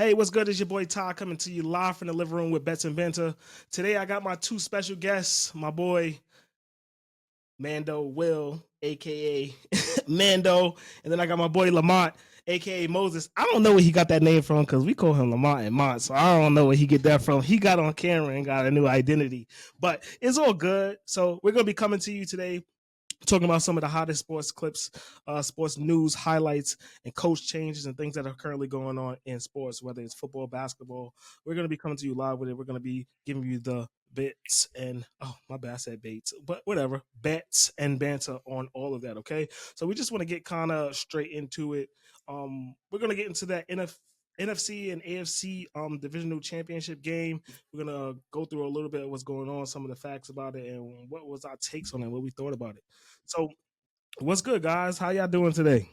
Hey, what's good? It's your boy Todd coming to you live from the living room with Bets N Banter. Today I got my two special guests, my boy Mando Will, aka Mando, and then I got my boy Lamont, aka Moses. I don't know where he got that name from because we call him Lamont and Mont, so I don't know where he get that from. He got on camera and got a new identity, but it's all good. So we're gonna be coming to you today talking about some of the hottest sports clips, sports news, highlights, and coach changes and things that are currently going on in sports, whether it's football, basketball. We're going to be coming to you live with it. We're going to be giving you the bits and, oh, my bad, I said baits, but whatever, bets and banter on all of that, okay? So we just want to get kind of straight into it. We're going to get into that NFC and AFC divisional championship game. We're gonna go through a little bit of what's going on, some of the facts about it, and what was our takes on it, what we thought about it. So, what's good, guys? How y'all doing today?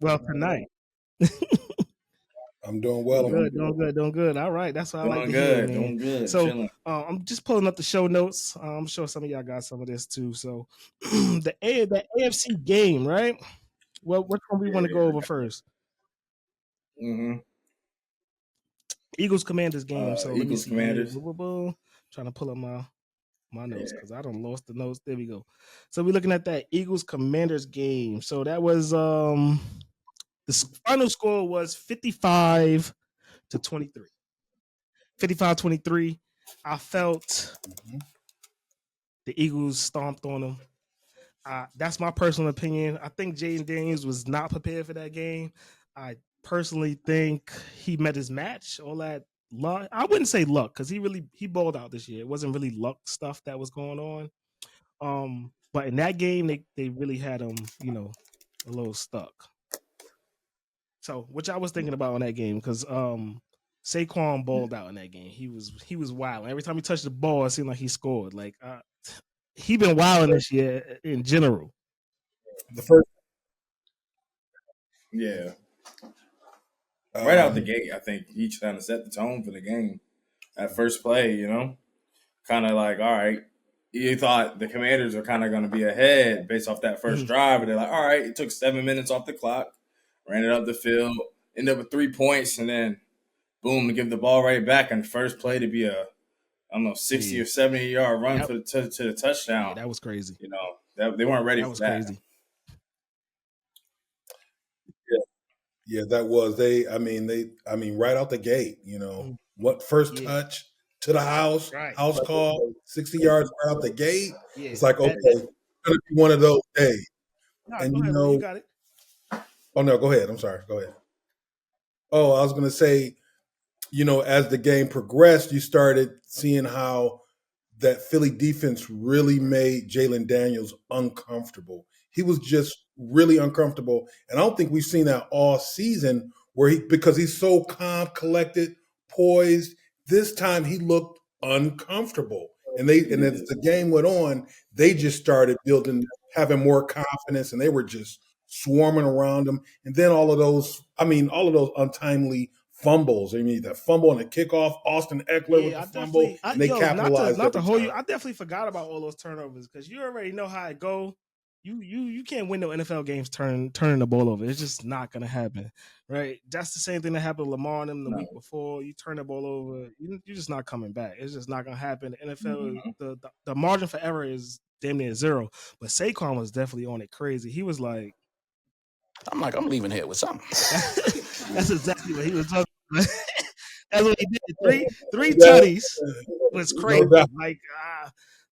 Well, tonight. I'm doing well. Doing good. All right, that's what I like to hear, man. Doing good. So, I'm just pulling up the show notes. I'm sure some of y'all got some of this too. So, the AFC game, right? Well, which one we want to go over first? Eagles Commanders game. So Eagles Commanders. Trying to pull up my notes because I don't lost the notes. There we go. So we're looking at that Eagles Commanders game. So that was the final score was 55-23. 55-23. I felt the Eagles stomped on them. That's my personal opinion. I think Jaden Daniels was not prepared for that game. I personally think he met his match. All that luck. I wouldn't say luck because he balled out this year. It wasn't really luck stuff that was going on. But in that game, they really had him, a little stuck. So, which I was thinking about in that game because Saquon balled out in that game. He was wild. Every time he touched the ball, it seemed like he scored. Like he been wilding this year in general. The first, yeah. Right out the gate, I think he trying to set the tone for the game. At first play, kind of like, all right, you thought the Commanders are kind of going to be ahead based off that first drive, and they're like, all right, it took 7 minutes off the clock, ran it up the field, ended up with 3 points, and then boom, to give the ball right back on the first play to be a 60 or 70 yard run to the touchdown. Yeah, that was crazy. They weren't ready for that. That was crazy. Yeah, that was right out the gate, what first touch to the house call, 60 yards right out the gate. Yeah, it's like, okay, it's gonna be one of those days. And you got it. Oh no, go ahead. I'm sorry. Go ahead. Oh, I was gonna say, as the game progressed, you started seeing how that Philly defense really made Jalen Daniels uncomfortable. He was just really uncomfortable. And I don't think we've seen that all season because he's so calm, collected, poised. This time he looked uncomfortable. And as the game went on, they just started having more confidence, and they were just swarming around him. And then all of those untimely fumbles. The fumble on the kickoff, Austin Eckler with the fumble, and they capitalized. Not to hold you, I definitely forgot about all those turnovers because you already know how it go. You can't win no NFL games turning the ball over. It's just not gonna happen, right? That's the same thing that happened to Lamar and them the week before. You turn the ball over, you're just not coming back. It's just not gonna happen. The NFL, the margin for error is damn near zero. But Saquon was definitely on it crazy. He was like, I'm leaving here with something. That's exactly what he was talking about. That's what he did. Three tutties was crazy.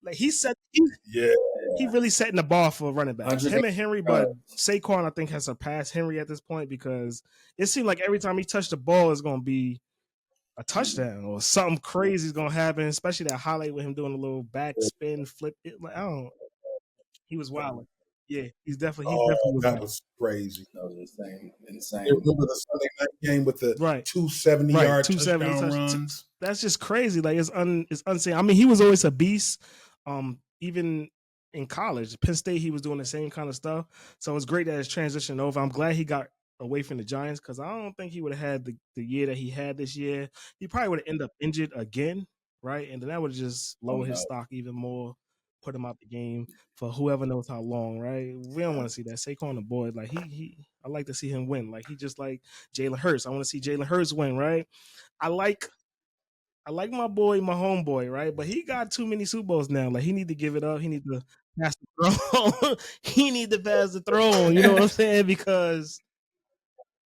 Like he really setting the bar for running back. Him and Henry, but Saquon I think has surpassed Henry at this point because it seemed like every time he touched the ball is going to be a touchdown or something crazy is going to happen. Especially that highlight with him doing a little back spin flip. He was wild. Yeah, he's definitely. That was crazy. That was insane. You remember the Sunday night game with the 270-yard touchdown runs? That's just crazy. Like it's insane. I mean, he was always a beast. Even in college, Penn State, he was doing the same kind of stuff. So it's great that it's transitioned over. I'm glad he got away from the Giants because I don't think he would have had the year that he had this year. He probably would have ended up injured again, right? And then that would have just lowered his stock even more. put him out the game for whoever knows how long, right? We don't want to see that. Saquon the boy, like I like to see him win. Like he just like Jalen Hurts. I want to see Jalen Hurts win, right? I like my boy, my homeboy, right? But he got too many Super Bowls now. Like he need to give it up. He need to pass the throne. He need to pass the throne. You know what I'm saying? Because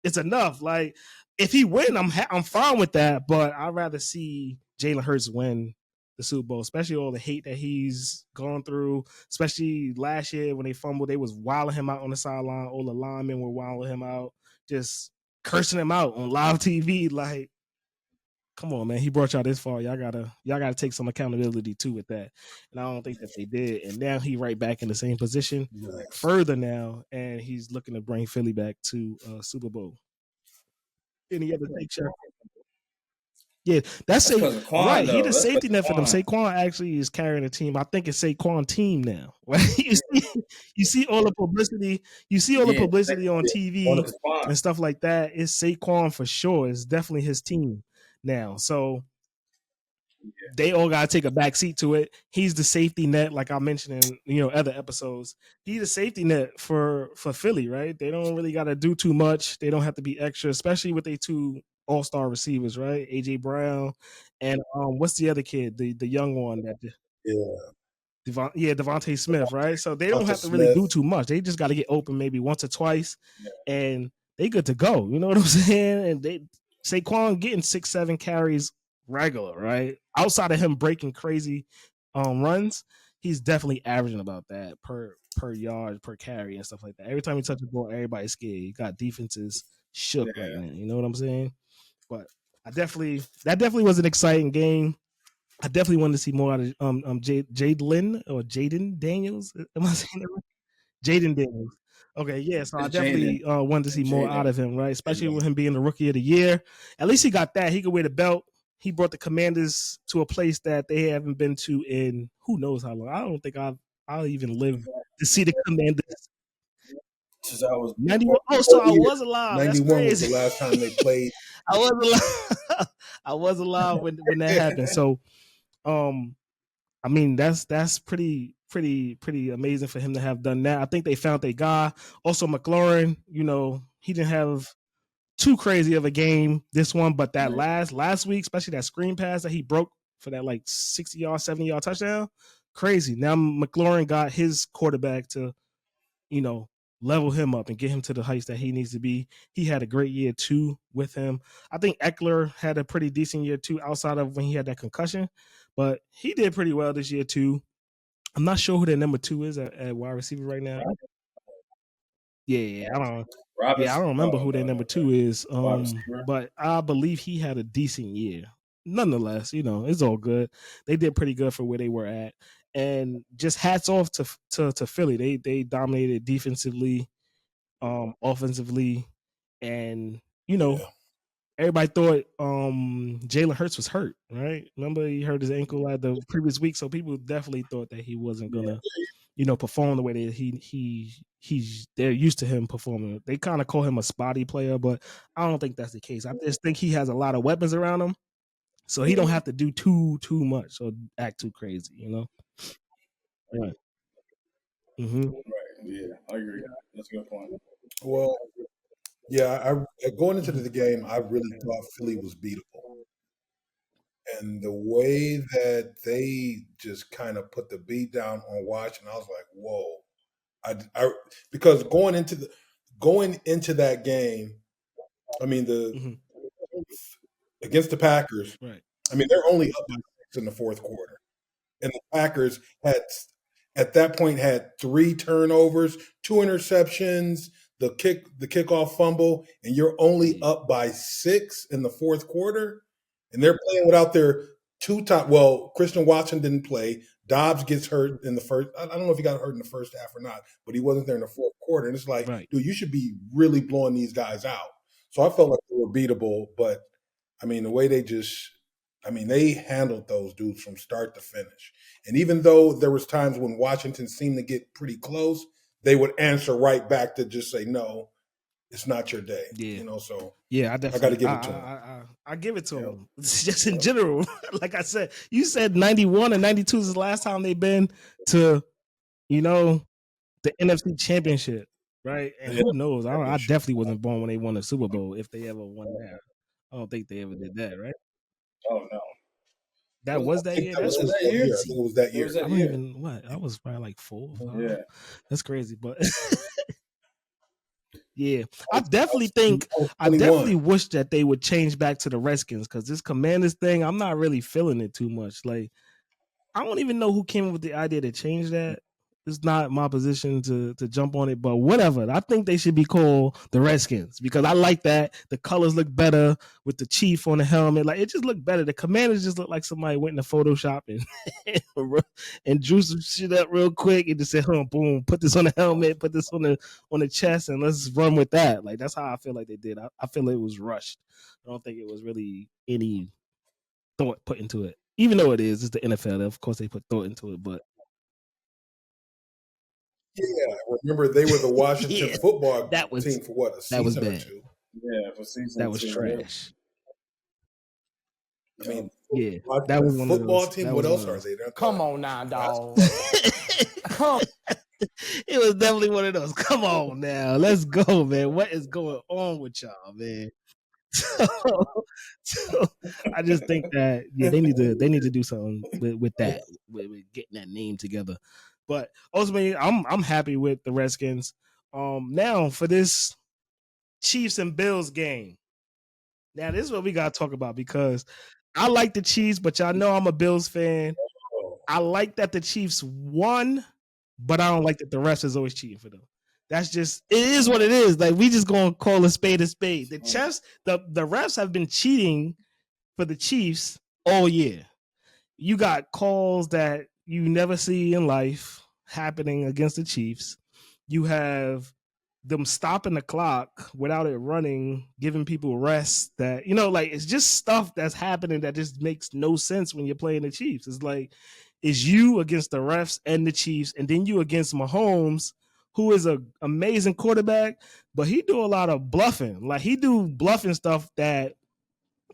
it's enough. Like if he win, I'm fine with that. But I'd rather see Jalen Hurts win the Super Bowl, especially all the hate that he's gone through. Especially last year when they fumbled, they was wilding him out on the sideline. All the linemen were wilding him out, just cursing him out on live TV. Like, come on, man, he brought y'all this far. Y'all gotta take some accountability too with that. And I don't think that they did. And now he right back in the same position, further now, and he's looking to bring Philly back to Super Bowl. Any other take shot? Yeah, that's Saquon, right. Though. He the safety net for them. Saquon actually is carrying the team. I think it's Saquon team now. Right? You see all the publicity. You see all the publicity on TV and stuff like that. It's Saquon for sure. It's definitely his team now. So they all gotta take a back seat to it. He's the safety net, like I mentioned in other episodes. He's the safety net for Philly, right? They don't really gotta do too much. They don't have to be extra, especially with their two all-star receivers, right? AJ Brown and what's the other kid, the young one that Devontae Smith, right? So they don't have to really do too much. They just got to get open maybe once or twice, and they good to go. You know what I'm saying? And Saquon getting 6-7 carries regular, right? Outside of him breaking crazy runs, he's definitely averaging about that per yard, per carry, and stuff like that. Every time he touches the ball, everybody's scared. He got defenses shook right now. You know what I'm saying? But that definitely was an exciting game. I definitely wanted to see more out of Jaden Daniels. Am I saying that right? Jaden Daniels. Okay, yeah. So I definitely wanted to see more out of him, right? Especially with him being the rookie of the year. At least he got that. He could wear the belt. He brought the Commanders to a place that they haven't been to in who knows how long. I don't think I'll even live to see the Commanders. Since I was 91. Oh, so I was alive. 91 was the last time they played. I was alive. I was alive when that happened. So, I mean that's pretty amazing for him to have done that. I think they found their guy. Also, McLaurin, he didn't have too crazy of a game this one, but that last week, especially that screen pass that he broke for that like 60-yard, 70-yard touchdown, crazy. Now McLaurin got his quarterback to, level him up and get him to the heights that he needs to be. He had a great year too with him. I think Eckler had a pretty decent year too, outside of when he had that concussion, but he did pretty well this year too. I'm not sure who their number 2 is at wide receiver right now. Yeah, I don't remember who their number 2 is. But I believe he had a decent year. Nonetheless, it's all good. They did pretty good for where they were at. And just hats off to Philly. They dominated defensively, offensively, and everybody thought Jalen Hurts was hurt, right? Remember he hurt his ankle at the previous week, so people definitely thought that he wasn't gonna, perform the way that they're used to him performing. They kind of call him a spotty player, but I don't think that's the case. I just think he has a lot of weapons around him, so he don't have to do too much or act too crazy, Right. Mm-hmm. Right. Yeah, I agree. That's a good point. Well, yeah, going into the game, I really thought Philly was beatable. And the way that they just kind of put the beat down on watching, I was like, whoa. Because going into that game, I mean against the Packers, right. I mean they're only up by 6 in the fourth quarter. And the Packers at that point had 3 turnovers, 2 interceptions, the kickoff fumble, and you're only up by 6 in the fourth quarter. And they're playing without their 2 top. Well, Christian Watson didn't play. Dobbs gets hurt in the first. I don't know if he got hurt in the first half or not, but he wasn't there in the fourth quarter. And it's like, dude, you should be really blowing these guys out. So I felt like they were beatable. But I mean, the way they handled those dudes from start to finish. And even though there was times when Washington seemed to get pretty close, they would answer right back to just say, no, it's not your day. Yeah. So yeah, I got to give it to him. I give it to them. It's just in general. Like I said, you said 91 and 92 is the last time they've been to, the NFC Championship, right? And who knows? I definitely wasn't born when they won the Super Bowl, if they ever won that. I don't think they ever did that, right? Oh no. That was that year. That's that year. I think it was that year. I don't even I was probably like 4 or 5. Yeah. That's crazy, but yeah, I definitely wish that they would change back to the Redskins, because this Commanders thing, I'm not really feeling it too much. Like, I don't even know who came up with the idea to change that. It's not my position to jump on it, but whatever. I think they should be called the Redskins, because I like that. The colors look better with the chief on the helmet. Like, it just looked better. The Commanders just look like somebody went into Photoshop and drew some shit up real quick and just said, boom, put this on the helmet, put this on the chest, and let's run with that. Like, that's how I feel like they did. I feel it was rushed. I don't think it was really any thought put into it. Even though it's the NFL, of course they put thought into it, but yeah, remember they were the Washington football team for what, a season that was bad. or two? Yeah, for season that was 2. trash. I mean, yeah, that was one football of those, team. What else are they? Come on now, dog. Come. It was definitely one of those. Come on now, let's go, man. What is going on with y'all, man? So I just think that they need to do something with that, with getting that name together. But ultimately, I'm happy with the Redskins. Now for this Chiefs and Bills game. Now this is what we gotta talk about, because I like the Chiefs, but y'all know I'm a Bills fan. I like that the Chiefs won, but I don't like that the refs is always cheating for them. That's just, it is what it is. Like, we just gonna call a spade a spade. The refs have been cheating for the Chiefs all year. You got calls that you never see in life happening against the Chiefs. You have them stopping the clock without it running, giving people rest. That, like, it's just stuff that's happening that just makes no sense when you're playing the Chiefs. It's like, it's you against the refs and the Chiefs, and then you against Mahomes, who is an amazing quarterback, but he do a lot of bluffing. Like, he do bluffing stuff that,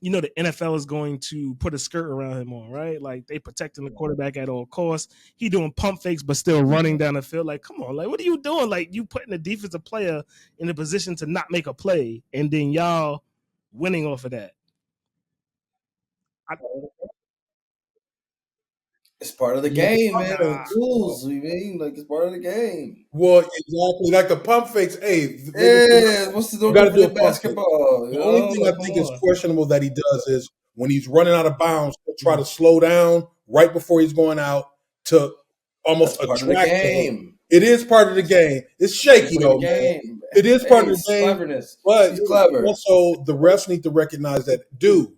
the NFL is going to put a skirt around him on, right? Like, they protecting the quarterback at all costs. He doing pump fakes, but still running down the field. Like, come on, like, what are you doing? Like, you putting a defensive player in a position to not make a play, and then y'all winning off of that. It's part of the game, man. Rules, it's part of the game. Well, exactly. Like the pump fakes. Hey, what's the got to do basketball? The only thing I think is questionable that he does is when he's running out of bounds, he'll try to slow down right before he's going out to almost attract him. It is part of the game. It's shaky though, man. It is part of the game. Cleverness. But he's clever. Also, the refs need to recognize that, dude,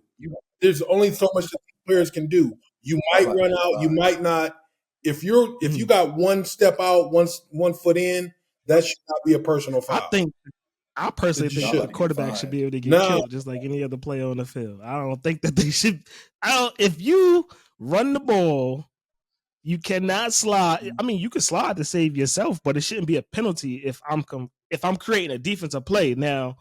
there's only so much that players can do. You might run out. You might not. If you got one step out, one foot in, that should not be a personal foul. I personally think the quarterback should be able to get killed just like any other player on the field. I don't think that they should. If you run the ball, you cannot slide. I mean, you can slide to save yourself, but it shouldn't be a penalty if I'm creating a defensive play. Now,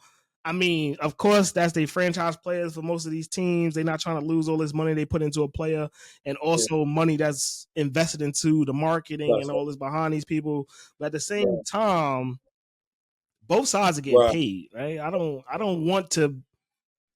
I mean, of course, that's their franchise players for most of these teams. They're not trying to lose all this money they put into a player, and also money that's invested into the marketing and all this behind these people. But at the same time, both sides are getting paid, right? I don't want to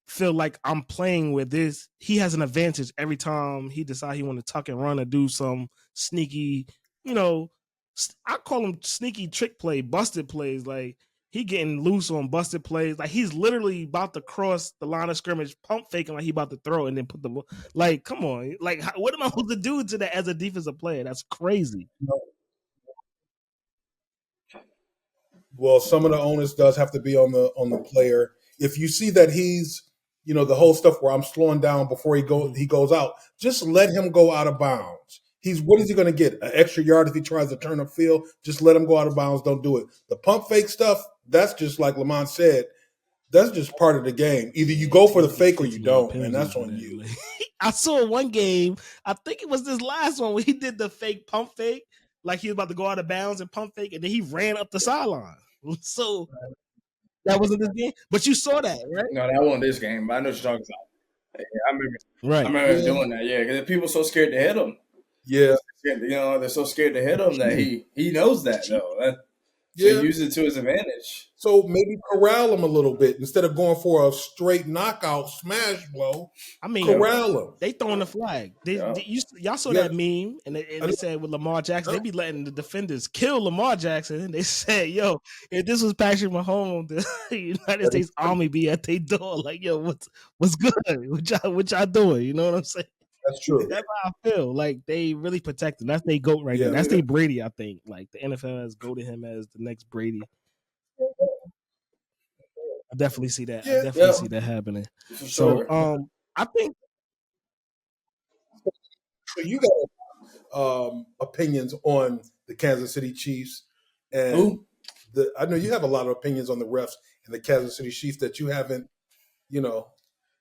feel like I'm playing with this. He has an advantage every time he decides he want to tuck and run or do some sneaky, I call them sneaky trick play, busted plays. Like, he getting loose on busted plays. Like, he's literally about to cross the line of scrimmage, pump faking like he about to throw, and then put the, like, come on. Like, what am I supposed to do to that as a defensive player? That's crazy. Well, some of the onus does have to be on the player. If you see that he's, the whole stuff where I'm slowing down before he goes out, just let him go out of bounds. What is he going to get? An extra yard if he tries to turn upfield? Just let him go out of bounds. Don't do it. The pump fake stuff, that's just like Lamont said, that's just part of the game. Either you go for the fake or you don't, and that's on you. I saw one game, I think it was this last one, where he did the fake pump fake, like he was about to go out of bounds and pump fake, and then he ran up the sideline. So that wasn't this game, but you saw that, right? No, that wasn't this game. I know what you're talking about. I remember doing that. Yeah, because people are so scared to hit him. Yeah. They're so scared to hit him that he knows that though. So he uses it to his advantage. So maybe corral him a little bit instead of going for a straight knockout smash blow. I mean, corral him. They throwing the flag. Y'all saw that meme, and they said with Lamar Jackson, they be letting the defenders kill Lamar Jackson. And they said, "Yo, if this was Patrick Mahomes, the United States Army be at their door, like, yo, what's good? What y'all doing? You know what I'm saying?" That's true. That's how I feel. Like they really protect him. That's their GOAT right there. That's their Brady, I think. Like the NFL has goated him as the next Brady. I definitely see that. I definitely see that happening. For sure. So I think you got opinions on the Kansas City Chiefs, and I know you have a lot of opinions on the refs and the Kansas City Chiefs that you haven't, Talking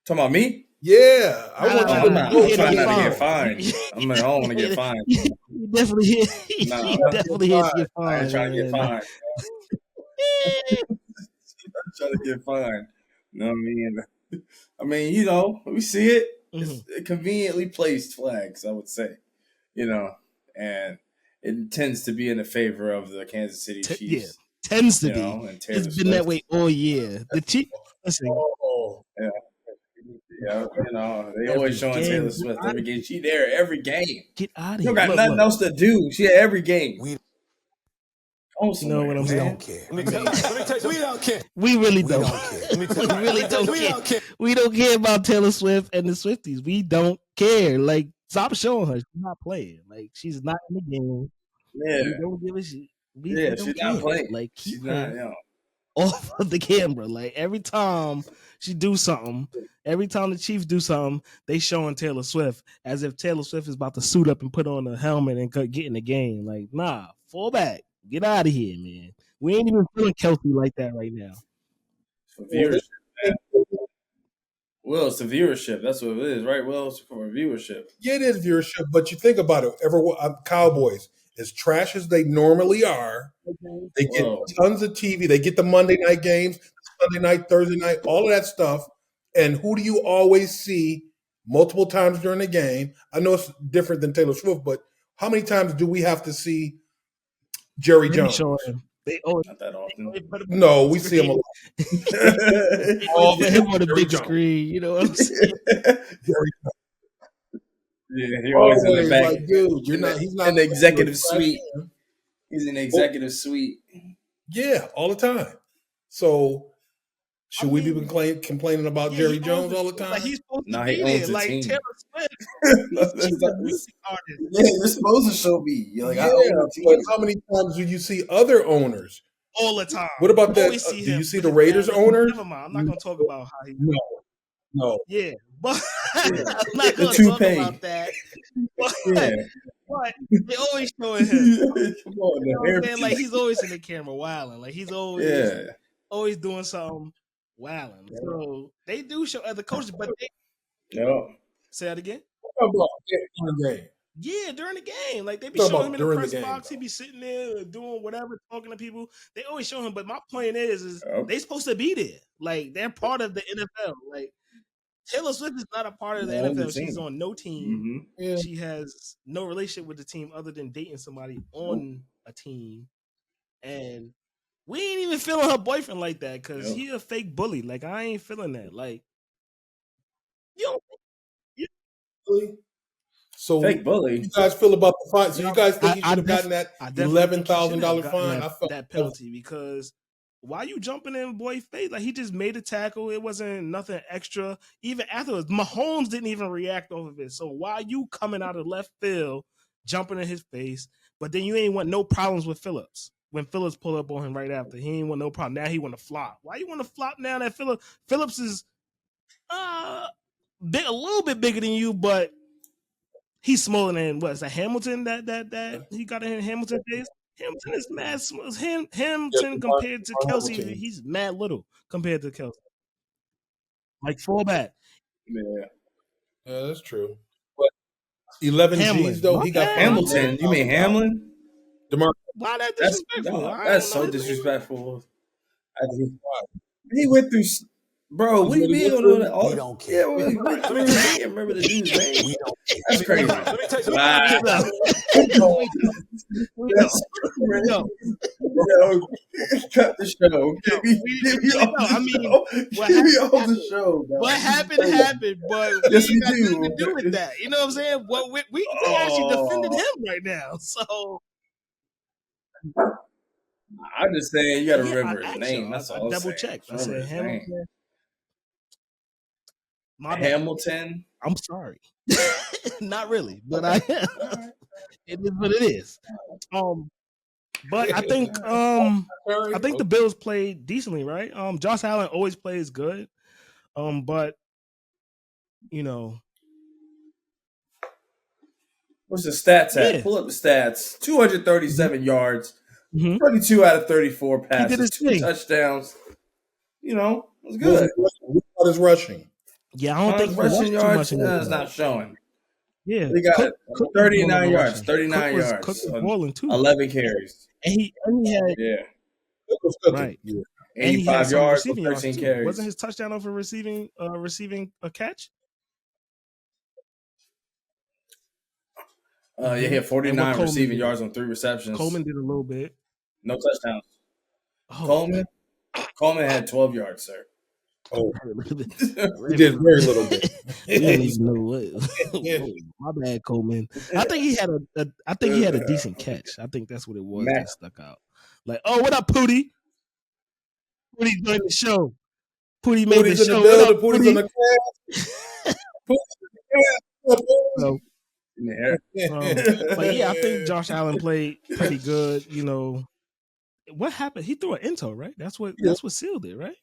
about me? Yeah, I want you to I'm trying not to get fined. I don't want to get fined. He definitely hit. He definitely hit to get fined. I ain't trying to get fined. I'm trying to get fined. You know what I mean? We see it. It's conveniently placed flags, I would say. And it tends to be in the favor of the Kansas City Chiefs. Yeah, tends to be. And it's been that way all year. The Chiefs. Yeah. Yeah, they always showing Taylor Swift every game. She there every game. Get out of here. You got nothing else to do. She at every game. You know what I'm saying? We don't care. We don't care. We really don't. We really don't care. We don't care about Taylor Swift and the Swifties. We don't care. Like, stop showing her. She's not playing. Like, she's not in the game. Yeah. We don't give a shit. She's not playing. Like, she's not, off of the camera. Like every time she do something, every time the Chiefs do something, they showing Taylor Swift as if Taylor Swift is about to suit up and put on a helmet and get in the game. Like, nah, fall back. Get out of here, man. We ain't even feeling Kelsey like that right now. For viewership, man. Well, it's the viewership. That's what it is, right? Well, it's for viewership. Yeah, it is viewership, but you think about it. Cowboys, as trash as they normally are, they get tons of TV. They get the Monday night games, Sunday night, Thursday night, all of that stuff. And who do you always see multiple times during the game? I know it's different than Taylor Swift, but how many times do we have to see Jerry Jones? Not that often. No, we see him a lot. All him on the big screen, you know what I'm saying? Jerry Jones. Yeah, he's always in the back. Like, dude, he's not in the executive suite. He's in the executive suite. Yeah, all the time. So should we be complaining about Jerry Jones all the time? Like he's supposed to be there. Like team. Taylor Swift. She's a music artist. Yeah, you're supposed to show me. You're like, but how many times do you see other owners? All the time. What about that? Do you see the Raiders owners? Never mind. I'm not going to talk about how he. No. Yeah, but I'm not going to talk about that. But they always showing him. You know what I'm saying? Like he's always in the camera wilding. Like he's always doing something wilding. Yeah. So they do show other coaches, but they say that again. Yeah, during the game. Like they be showing him in the press box. He be sitting there doing whatever, talking to people. They always show him. But my point is they supposed to be there. Like they're part of the NFL. Like Taylor Swift is not a part of the NFL. She's on no team. Mm-hmm. Yeah. She has no relationship with the team other than dating somebody on a team. And we ain't even feeling her boyfriend like that because he a fake bully. Like I ain't feeling that. Like you don't. So fake bully. You guys feel about the fine? So you guys think he should have gotten that $11,000 fine? I felt that penalty because. Why you jumping in boy face? Like he just made a tackle. It wasn't nothing extra. Even afterwards, Mahomes didn't even react off of it. So why you coming out of left field, jumping in his face? But then you ain't want no problems with Phillips. When Phillips pulled up on him right after, he ain't want no problem. Now he want to flop. Why you want to flop now that Phillips is big, a little bit bigger than you, but he's smaller than what's that Hamilton that he got in Hamilton's face? Hamilton is mad small. Hamilton compared to Kelsey, he's mad little compared to Kelsey. Like fullback. Yeah, that's true. But 11 G's though, he got Hamilton. You mean Hamlin? Why that disrespectful? That's so disrespectful. He went through. Bro, we don't know that. We don't care. Yeah, we went through. We can't remember the dude's name. We don't care. That's crazy. Let me tell you. Wow. That's crazy. Yo, cut the show. Get me off I the mean, show. what Get me happened, off the show. Bro. What happened, but Yes, we we got do. nothing to do with that. You know what I'm saying? What we actually defended him right now. So I'm just saying you got to yeah, remember I his asked name. y'all. That's I all. double checked. I said Hamilton. My bad. Hamilton. I'm sorry. Not really, but I am. It is what it is. But I think the Bills played decently, right? Josh Allen always plays good. But you know, What's the stats at? Yeah. Pull up the stats. 237 yards, Mhm. 32 out of 34 passes, He did his 2 thing. touchdowns. You know, it was good. What is rushing? Yeah, I don't think His he rushed rushing too yards much in this is game. not showing. Yeah, He got Cook was 39 doing the yards, rushing. 39 Cook yards, was balling too, 11 carries. and he had Yeah, It was cooking. right. Yeah. And he had 85 some yards, receiving yards 13 too. carries. Wasn't his touchdown over receiving a catch? Yeah, he had 49 And what Coleman receiving did. yards on 3 receptions. Coleman did a little bit. No touchdowns. Oh, Coleman had 12 yards, sir. Oh, he he did very little bit. We don't even know what. My bad, Coleman. I think he had a decent catch. I think that's what it was that stuck out. Like, oh, what up, Pootie? Pootie's doing the show. Pootie made Pootie's the in show. the building. What up, Pootie's on the Pootie? cast. Pootie's So, Yeah. but yeah, I think Josh Allen played pretty good. You know, what happened? He threw an into, right? That's what sealed it, right?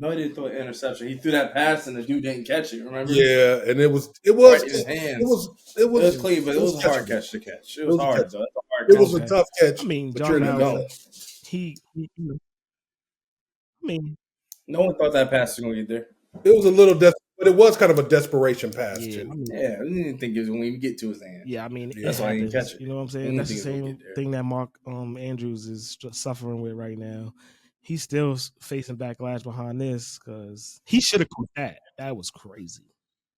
No, he didn't throw an interception. He threw that pass and the dude didn't catch it. Remember? Yeah, and it was Right in his hands. It was clean, but it was a hard catch to catch. It was hard. Though. It was a tough catch. I mean, but Josh you're in the Allen, zone. I mean, no one thought that pass was going to get there. It was a little but it was kind of a desperation pass yeah, too. I mean, Yeah, we didn't think it was going to even get to his hand. yeah, I mean, That's why he didn't catch it. You know what I'm saying? That's the same thing that Mark Andrews is suffering with right now. He's still facing backlash behind this because he should have caught that. That was crazy.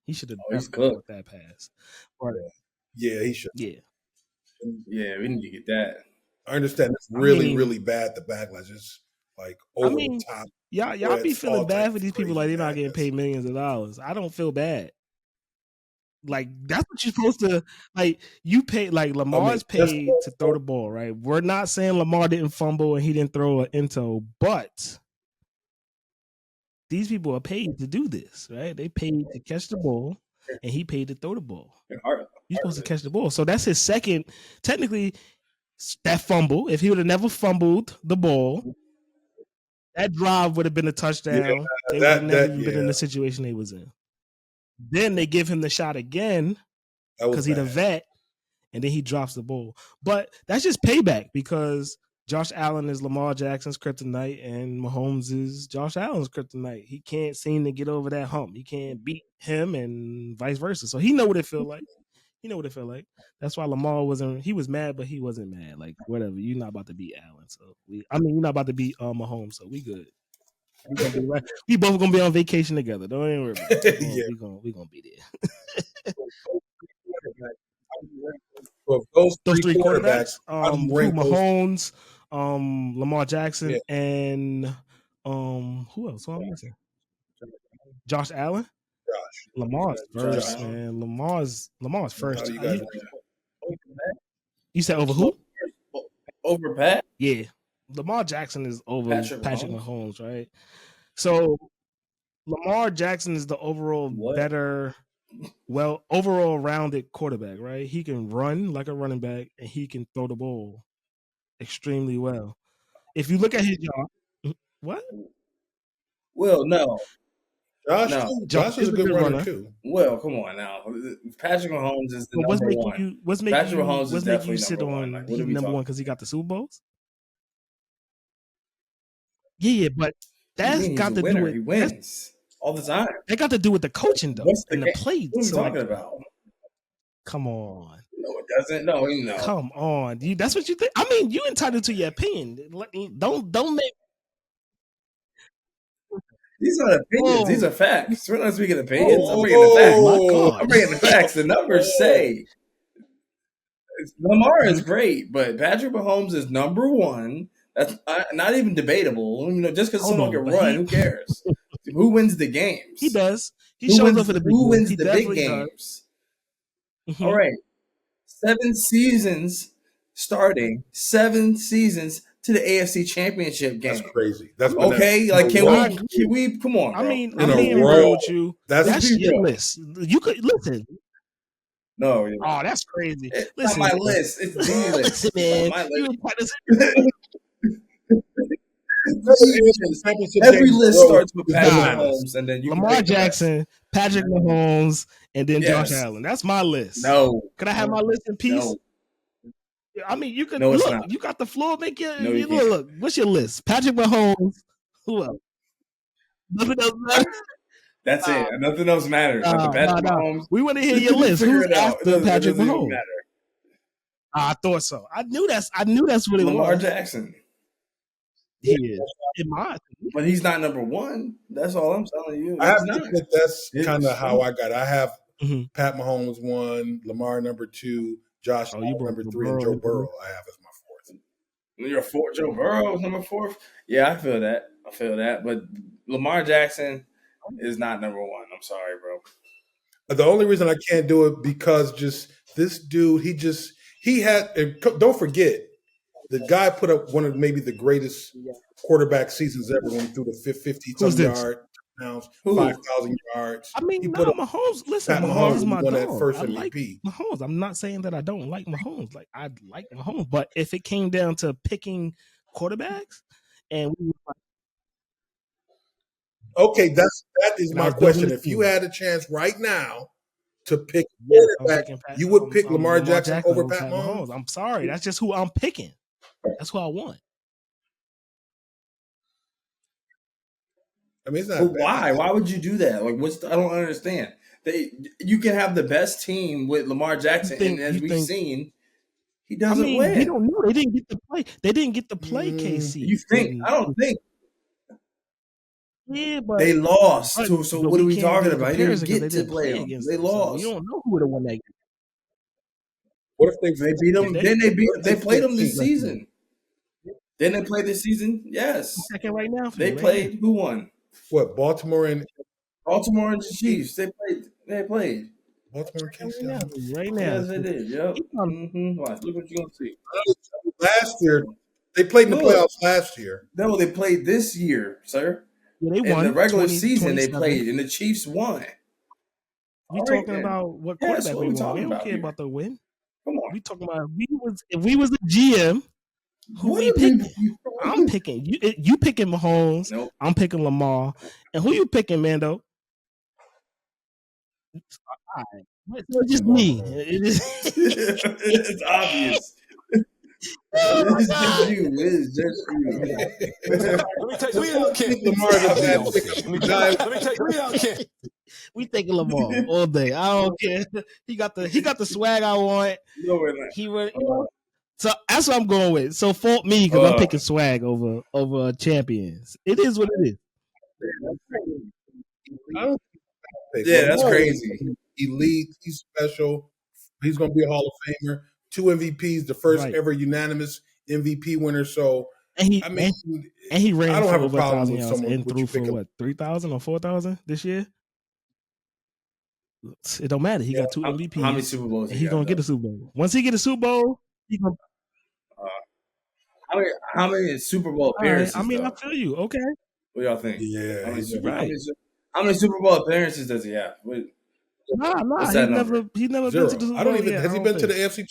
He should have caught that pass. But, yeah, he should. Yeah. Yeah, we need to get that. I understand it's really bad. The backlash is like over the top. Y'all be feeling bad for these people like they're not getting paid millions of dollars. I don't feel bad. Like that's what you're supposed to like. You pay like Lamar's paid to throw the ball, right? We're not saying Lamar didn't fumble and he didn't throw an into, but these people are paid to do this, right? They paid to catch the ball, and he paid to throw the ball. You're supposed to catch the ball, so that's his second. Technically, that fumble. If he would have never fumbled the ball, that drive would have been a touchdown. They would have never even been in the situation they was in. Then they give him the shot again because he's a vet, and then he drops the ball. But that's just payback because Josh Allen is Lamar Jackson's kryptonite, and Mahomes is Josh Allen's kryptonite. He can't seem to get over that hump. He can't beat him, and vice versa. So he know what it feel like. That's why Lamar wasn't. He was mad, but he wasn't mad. Like whatever. You're not about to beat Allen. So you're not about to beat Mahomes. So we good. We both gonna be on vacation together. Don't even worry about it. We gonna be there. Well, those three quarterbacks, Mahomes, Lamar Jackson, and who else? Who I'm missing? Josh Allen. Lamar's first, man. Lamar's first. You said over who? Over Pat? Yeah. Lamar Jackson is over Patrick Mahomes, right? So Lamar Jackson is the overall better, overall rounded quarterback, right? He can run like a running back, and he can throw the ball extremely well. If you look at his job, what? Well, no. Josh is a good runner too. Well, come on now. Patrick Mahomes is the number one. Patrick Mahomes is definitely number one. Like, he's number one because he got the Super Bowls? Yeah, but that's got to do with he wins all the time. That got to do with the coaching though, and the play. What are you talking about? Come on. No, it doesn't. No. Come on. That's what you think. I mean, you entitled to your opinion. Don't make. These are opinions. Oh. These are facts. We're not speaking opinions. I'm bringing the facts. My God. I'm bringing the facts. The numbers say Lamar is great, but Patrick Mahomes is number one. That's not even debatable. Just because someone can run, who cares? Who wins the games? He does. He shows up for the big Who wins he the big games? Mm-hmm. All right. 7 seasons starting. 7 seasons to the AFC Championship game. That's crazy. That's okay. Can we? Come on, bro. I'm being real with you. That's your real. list. You could listen. No. Oh, that's crazy. It's listen, not my list. It's the list. Listen, man. My list. Every list starts with Patrick Mahomes, and then you Lamar Jackson, Patrick Mahomes, and then Josh Allen. That's my list. No. Could I have my list in peace? No. I mean, you could No, it's look. not. You got the floor. Make your No, you look. What's your list? Patrick Mahomes. Who else? Nothing else matters. That's it. Nothing else matters. Patrick Mahomes. We want to hear your list. Who's after Patrick Mahomes? I thought so. I knew that's what it was. Lamar Jackson. He is. In my opinion. But he's not number one. That's all I'm telling you. I have to admit that's kind of how I got it. I have Pat Mahomes 1, Lamar number 2, Josh Allen number 3, and Joe Burrow I have as my 4th. You're 4. Joe Burrow is number 4. Yeah, I feel that. But Lamar Jackson is not number 1. I'm sorry, bro. The only reason I can't do it because just this dude, he had. Don't forget, the guy put up one of maybe the greatest quarterback seasons ever when he threw the 50-some yard touchdowns, 5,000 yards. I mean, Mahomes. Listen, Mahomes is my won dog. that first I MVP. like Mahomes. I'm not saying that I don't like Mahomes. Like I like Mahomes, but if it came down to picking quarterbacks, and we were okay, that is my question. If you had a chance right now to pick quarterback, you would pick Lamar Jackson over Pat Mahomes? I'm sorry, that's just who I'm picking. That's who I want. I mean, it's not. But why? Why would you do that? Like, I don't understand. You can have the best team with Lamar Jackson, and as we've seen, he doesn't win. We don't know. They didn't get to play. They didn't get to play KC. You think? I don't think. Yeah, but they lost. So what are we talking about? They didn't get to play them. They lost. So you don't know who would have won that game. What if they beat them? They played them this season. Didn't they play this season? Yes. Second right now. They played. Who won? What? Baltimore and the Chiefs. They played. Baltimore and KC. Right now. Yes, they did. Yep. Watch. Look what you're gonna see. Last year, they played in the playoffs last year. No, they played this year, sir. Yeah, they won. In the regular season, they played, and the Chiefs won. We talking about what quarterback we won. We don't care about the win. Come on. We talking about if we was a GM, who we picking? I'm picking you picking Mahomes. Nope. I'm picking Lamar. And who you picking, Mando? All right. It's just me. It's obvious. It's just you. It's just you. Let me tell you, we don't care. Let me tell you, we don't care. We taking Lamar all day. I don't care. He got the swag I want. No, we're not. He would. So that's what I'm going with. So fault me because I'm picking swag over champions. It is what it is. Yeah, that's crazy. Elite. He's special. He's going to be a Hall of Famer. 2 MVPs, the first ever unanimous MVP winner. So he ran. I don't have a problem with with someone and threw for what 3,000 or 4,000 this year. It don't matter. He got 2 MVPs. How many Super Bowls? He's gonna get a Super Bowl. Once he get a Super Bowl, he's gonna. How many Super Bowl appearances? I mean, I feel you. Okay. What y'all think? Yeah, how many Super Bowl appearances does he have? Nah. He's never 0. been to the Super Bowl. I don't even. Has he been to the AFC?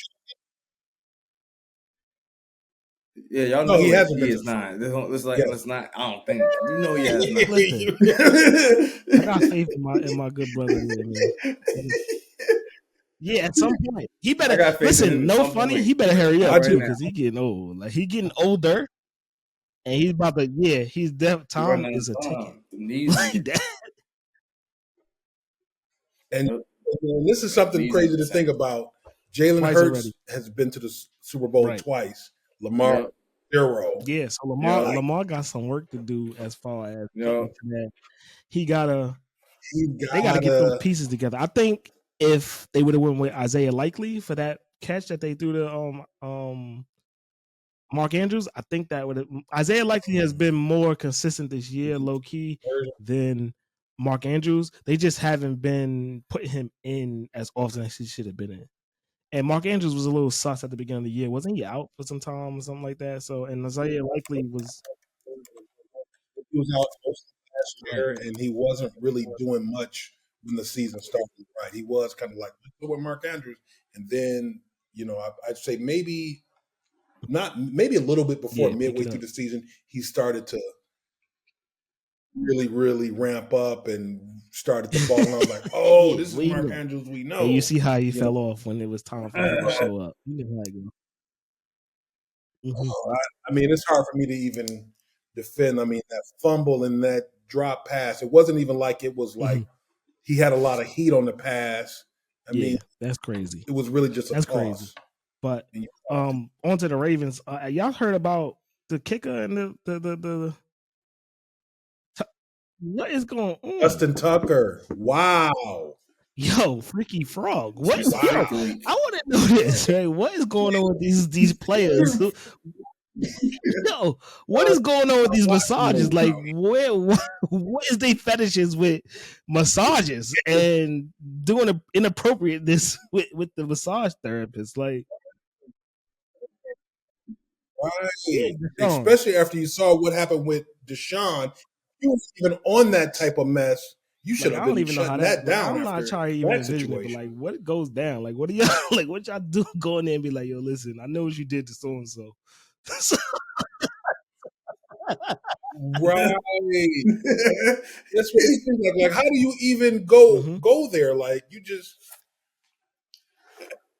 Yeah, y'all know he hasn't. He is not. Let's not. I don't think. You know he has not. I got faith in my good brother here, man. Yeah, at some point he better listen. No funny. Point. He better hurry up too because he getting old. Like he getting older, and he's about to. Yeah, he's deaf. Tom is a ticket. Like that. And this is something crazy to think about. Jalen Hurts has been to the Super Bowl twice. Lamar 0. Yeah, so Yeah. Lamar got some work to do as far as Yeah. getting to that. They gotta He get them pieces together. I think if they would have went with Isaiah Likely for that catch that they threw to Mark Andrews, I think that would have Isaiah Likely has been more consistent this year, low key, than Mark Andrews. They just haven't been putting him in as often as he should have been in. And Mark Andrews was a little sus at the beginning of the year. Wasn't he out for some time or something like that? So, and Isaiah Likely was. He was out most of last year, and he wasn't really doing much when the season started. Right, he was kind of like with Mark Andrews, and then I'd say maybe a little bit before midway through the season, he started to really ramp up and started to ball. And I was like, oh, this is Mark Andrews we know. And you see how he fell off when it was time for him to show up. You know how it goes. I mean, it's hard for me to even defend. I mean, that fumble and that drop pass, it wasn't even like it was like he had a lot of heat on the pass. I mean, that's crazy. It was really just a toss. Crazy. But on to the Ravens. Y'all heard about the kicker and the what is going on? Justin Tucker. Wow. Yo, Freaky Frog. What is I want to know this, right? What is going on with these players? Yo, what is going on with these massages? Like, what is they fetishes with massages and doing inappropriateness with the massage therapist? Like, right. Especially after you saw what happened with Deshaun. You weren't even on that type of mess. You should have been shutting that down. I'm not trying to even envision it, but like, what goes down? Like, what do y'all like? What y'all do? Go in there and be like, yo, listen, I know what you did to so and so. Right. That's what he thinks. Like, how do you even go there? Like, you just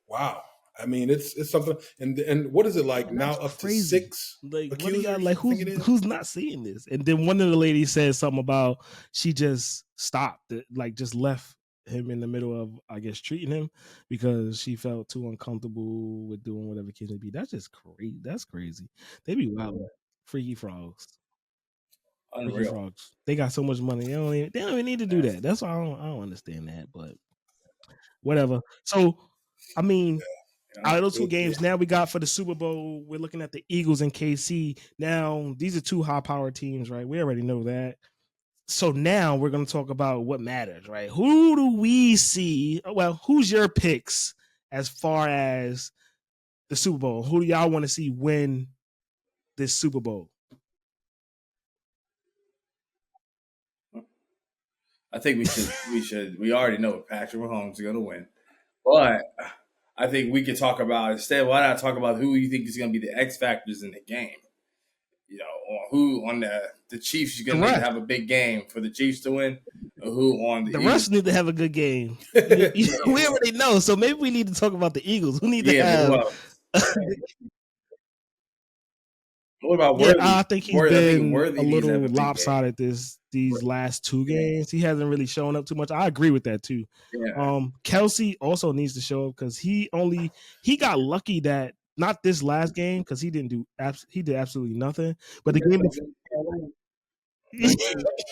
wow. I mean, it's something. And what is it like now? Up crazy. To 6? Like, what do y'all like? Who's not seeing this? And then one of the ladies said something about she just stopped, like just left him in the middle of, I guess, treating him because she felt too uncomfortable with doing whatever kids may be. That's just crazy. That's crazy. They be wild. Freaky frogs. Unreal. Freaky frogs. They got so much money. They don't even need to do that. That's why I don't understand that. But whatever. So, I mean. Out of those two games, now we got for the Super Bowl, we're looking at the Eagles and KC. Now, these are two high-powered teams, right? We already know that. So now we're going to talk about what matters, right? Who do we see? Well, who's your picks as far as the Super Bowl? Who do y'all want to see win this Super Bowl? I think we already know Patrick Mahomes is going to win. But I think we could talk about, instead, why not talk about who you think is going to be the X factors in the game? You know, or who on the Chiefs is going to need to have a big game for the Chiefs to win, or who on the Eagles? Rest need to have a good game. We already know, so maybe we need to talk about the Eagles. Who need to have? What about Worthy? I think he's been a little lopsided these last two games. He hasn't really shown up too much. I agree with that too. Yeah. Kelsey also needs to show up because he got lucky that not this last game because he did absolutely nothing. But the game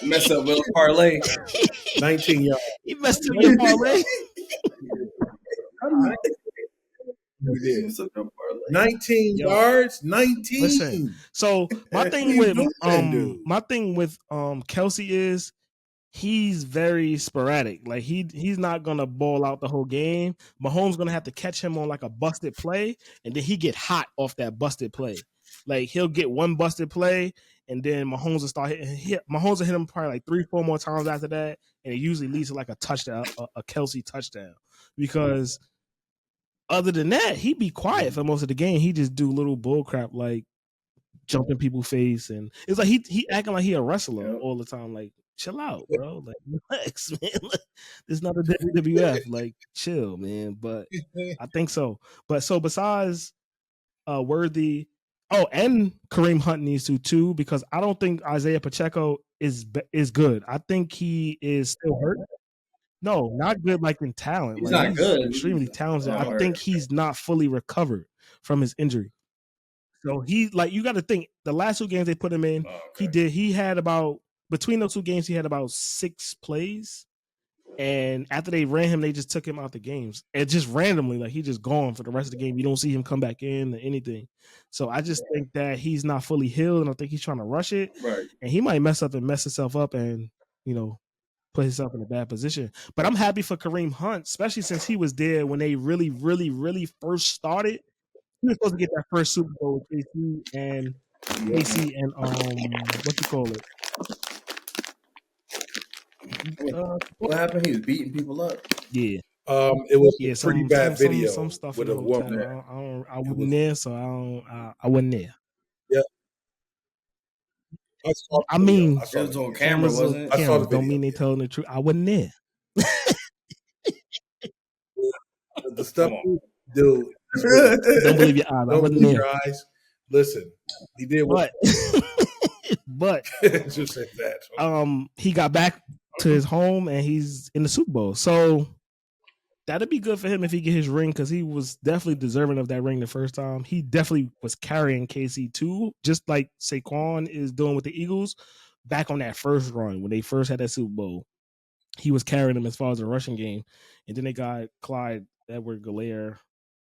messed up Will's parlay. 19 yards. He messed up your parlay. He did. 19 yards. 19. Listen, so my thing with Kelsey is he's very sporadic. Like he's not gonna ball out the whole game. Mahomes gonna have to catch him on like a busted play, and then he get hot off that busted play. Like he'll get one busted play, and then Mahomes will start Mahomes will hit him probably like 3-4 more times after that, and it usually leads to like a touchdown, a Kelsey touchdown, because. Other than that, he'd be quiet for most of the game. He just do little bull crap like jumping people's face, and it's like he acting like he a wrestler all the time. Like, chill out, bro. Like, relax, man. This is not a WWF. Like, chill, man. But I think so. But so besides Worthy, and Kareem Hunt needs to too, because I don't think Isaiah Pacheco is good. I think he is still hurt. No, not good like in talent. He's like, not good. Extremely talented. I think he's not fully recovered from his injury. So he like you got to think the last 2 games they put him in, he had about between those 2 games he had about 6 plays, and after they ran him, they just took him out the games and just randomly like he just gone for the rest of the game. You don't see him come back in or anything. So I just think that he's not fully healed, and I think he's trying to rush it, and he might mess himself up, and put himself in a bad position. But I'm happy for Kareem Hunt, especially since he was there when they really, really, really first started. He was supposed to get that first Super Bowl with KC and what you call it? What happened? He was beating people up. Yeah. It was a pretty bad video some stuff with in a the woman. hotel. I wasn't there, so I wasn't there. Yeah. I mean, it was on camera, wasn't it? I saw the video. Don't mean they telling the truth. I wasn't there. The stuff, dude. Don't believe your eyes. I wasn't there. Your eyes. Listen, he did what. But just say that. He got back to his home and he's in the Super Bowl. So that'd be good for him if he get his ring, because he was definitely deserving of that ring the first time. He definitely was carrying KC too, just like Saquon is doing with the Eagles. Back on that first run when they first had that Super Bowl, he was carrying them as far as the rushing game, and then they got Clyde Edward-Helaire.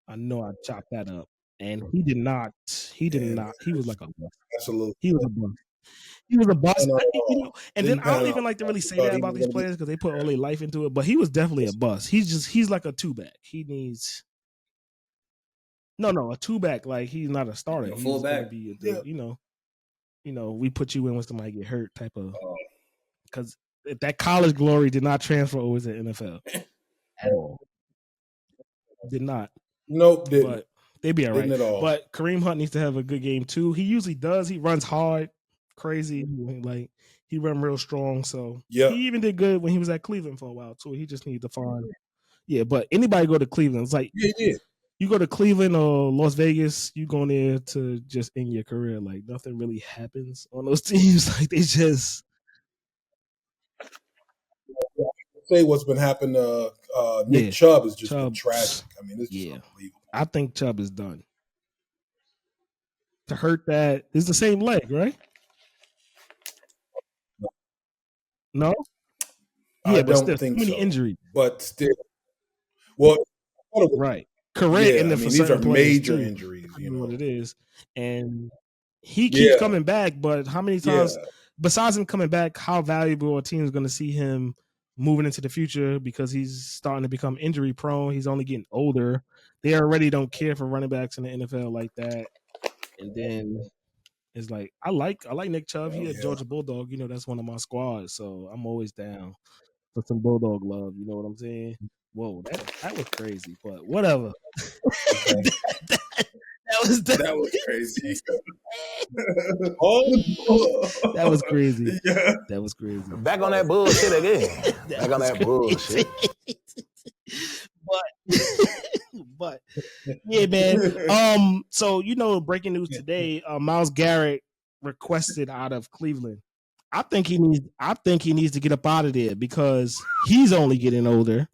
I know I chopped that up, and he did not. He was like a bust. Absolutely, he was a bust. He was a bust. And then I don't even like to really say that about these players because they put all their life into it. But he was definitely a bust. He's like a 2-back. He needs a 2-back. Like he's not a starter. He's fullback. Be we put you in when somebody get hurt type of. Because that college glory did not transfer over to NFL at all. Did not. Nope, didn't. But they'd be all right. Didn't at all. But Kareem Hunt needs to have a good game too. He usually does. He runs hard, crazy. Like he run real strong. So he even did good when he was at Cleveland for a while too. He just needs to find. Yeah, but anybody go to Cleveland, it's like you go to Cleveland or Las Vegas, you go there to just end your career. Like nothing really happens on those teams. Like they just. Say what's been happening to Nick Chubb has just been tragic. I mean, it's just unbelievable. I think Chubb is done. To hurt that is the same leg, right? No? I but don't still, think too many so. injuries. But still, well, right. Correct. Yeah, these are major injuries. You know what it is, and he keeps coming back. But how many times, besides him coming back, how valuable a team is going to see him moving into the future, because he's starting to become injury prone. He's only getting older. They already don't care for running backs in the NFL like that. And then it's like I like Nick Chubb. He a Georgia Bulldog. You know, that's one of my squads. So I'm always down for some Bulldog love. You know what I'm saying? Whoa, that was crazy, but whatever. That was crazy. That was crazy. Yeah. That was crazy. Back on that bullshit again. Back on that bullshit. But yeah, man. So breaking news today, Myles Garrett requested out of Cleveland. I think he needs to get up out of there because he's only getting older.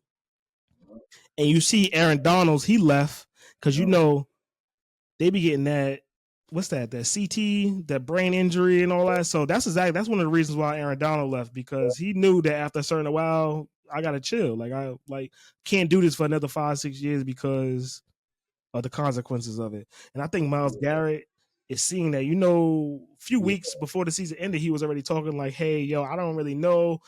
And you see Aaron Donald, he left because they be getting that. What's that? That CT, that brain injury and all that. So that's one of the reasons why Aaron Donald left, because he knew that after a certain while, I gotta chill. Like I can't do this for another 5-6 years because of the consequences of it. And I think Myles Garrett is seeing that. A few weeks before the season ended, he was already talking like, "Hey, yo, I don't really know.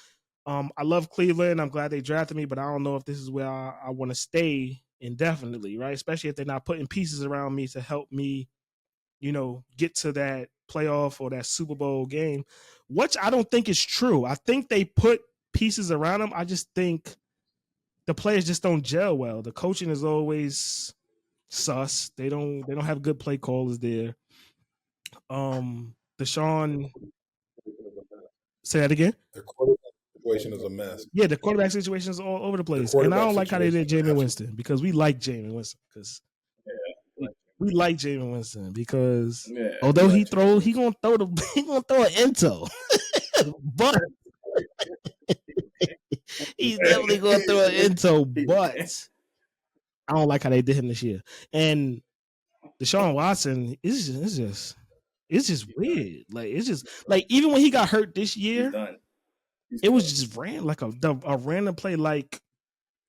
I love Cleveland. I'm glad they drafted me, but I don't know if this is where I want to stay indefinitely, right? Especially if they're not putting pieces around me to help me, get to that playoff or that Super Bowl game," which I don't think is true. I think they put pieces around him. I just think the players just don't gel well. The coaching is always sus. They don't have good play callers there. Deshaun, say that again. The quarterback situation is a mess. Yeah, the quarterback situation is all over the place. And I don't like how they did Jameis Winston, because we like Jameis Winston. We like Jameis Winston because although he gonna throw an into, but he's definitely gonna throw an into. But I don't like how they did him this year. And Deshaun Watson is just weird. Like it's just like even when he got hurt this year, it was just like a random play. Like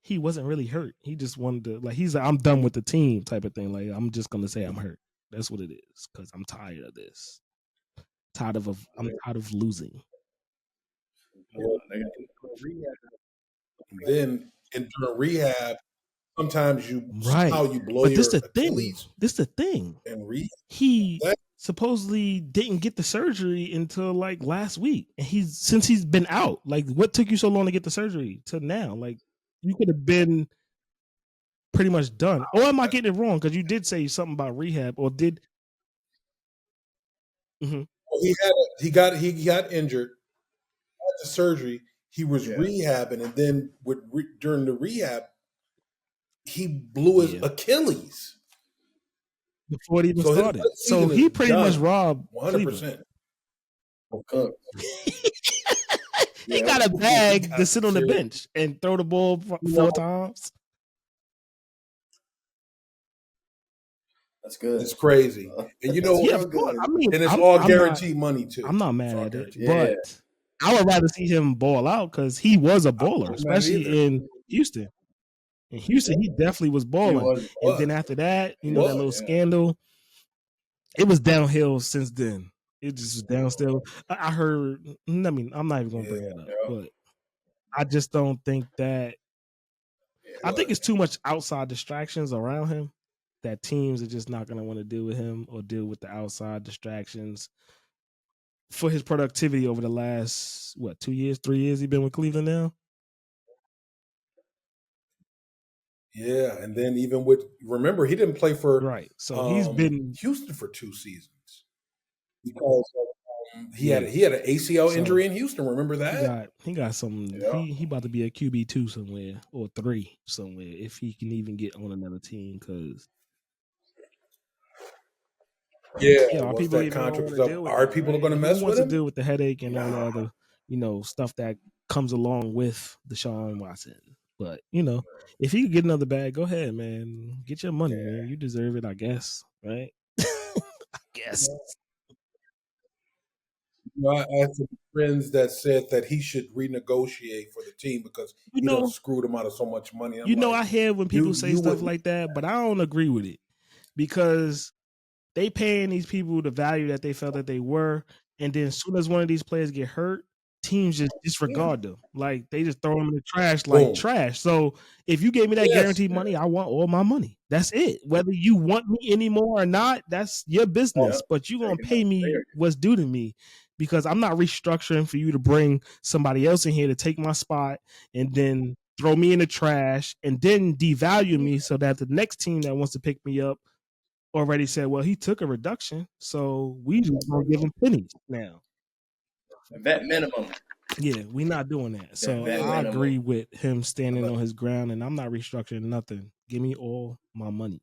he wasn't really hurt. He just wanted to like he's like I'm done with the team type of thing. Like I'm just gonna say I'm hurt. That's what it is because I'm tired of this. I'm tired of losing. Then during rehab, sometimes you Right. how you blow but your this the Achilles. thing. This the thing. And He supposedly didn't get the surgery until like last week, and since he's been out. Like, what took you so long to get the surgery to now? Like, you could have been pretty much done. Or am I getting it wrong? Because you did say something about rehab, or did? Mm-hmm. Well, he got injured. Had the surgery. He was rehabbing, and then during the rehab, he blew his Achilles before it even started. So he pretty much robbed 100%. He got a bag to sit on the bench and throw the ball 4 times. That's good. It's crazy. And you know, I mean, and it's all guaranteed money too. I'm not mad at it, but I would rather see him ball out because he was a baller, especially in Houston. In Houston, he definitely was balling. And then after that, that little scandal, it was downhill since then. It just was downhill. I heard, I mean, I'm not even going to bring it up, but I just don't think that. I think it's too much outside distractions around him that teams are just not going to want to deal with him or deal with the outside distractions for his productivity over the last, 2 years, 3 years he's been with Cleveland now? Yeah, and then even remember, he didn't play for So he's been Houston for 2 seasons because he had an ACL injury in Houston. Remember that? He got some. He about to be a QB2 somewhere or 3 somewhere if he can even get on another team. Because are people going to mess with him? To deal with the headache and all the other stuff that comes along with Deshaun Watson. But if he could get another bag, go ahead, man. Get your money, man. You deserve it, I guess. Right? I guess. I had some friends that said that he should renegotiate for the team because he done screwed him out of so much money. I hear when people say stuff like that, but I don't agree with it because they paying these people the value that they felt that they were, and then as soon as one of these players get hurt, teams just disregard them. Like they just throw them in the trash like trash. So if you gave me that guaranteed money, I want all my money. That's it. Whether you want me anymore or not, that's your business. But you're going to pay me what's due to me because I'm not restructuring for you to bring somebody else in here to take my spot and then throw me in the trash and then devalue me so that the next team that wants to pick me up already said, well, he took a reduction, so we just going to give him pennies now. That minimum. Yeah, we're not doing that. So I agree with him standing on his ground, and I'm not restructuring nothing. Give me all my money.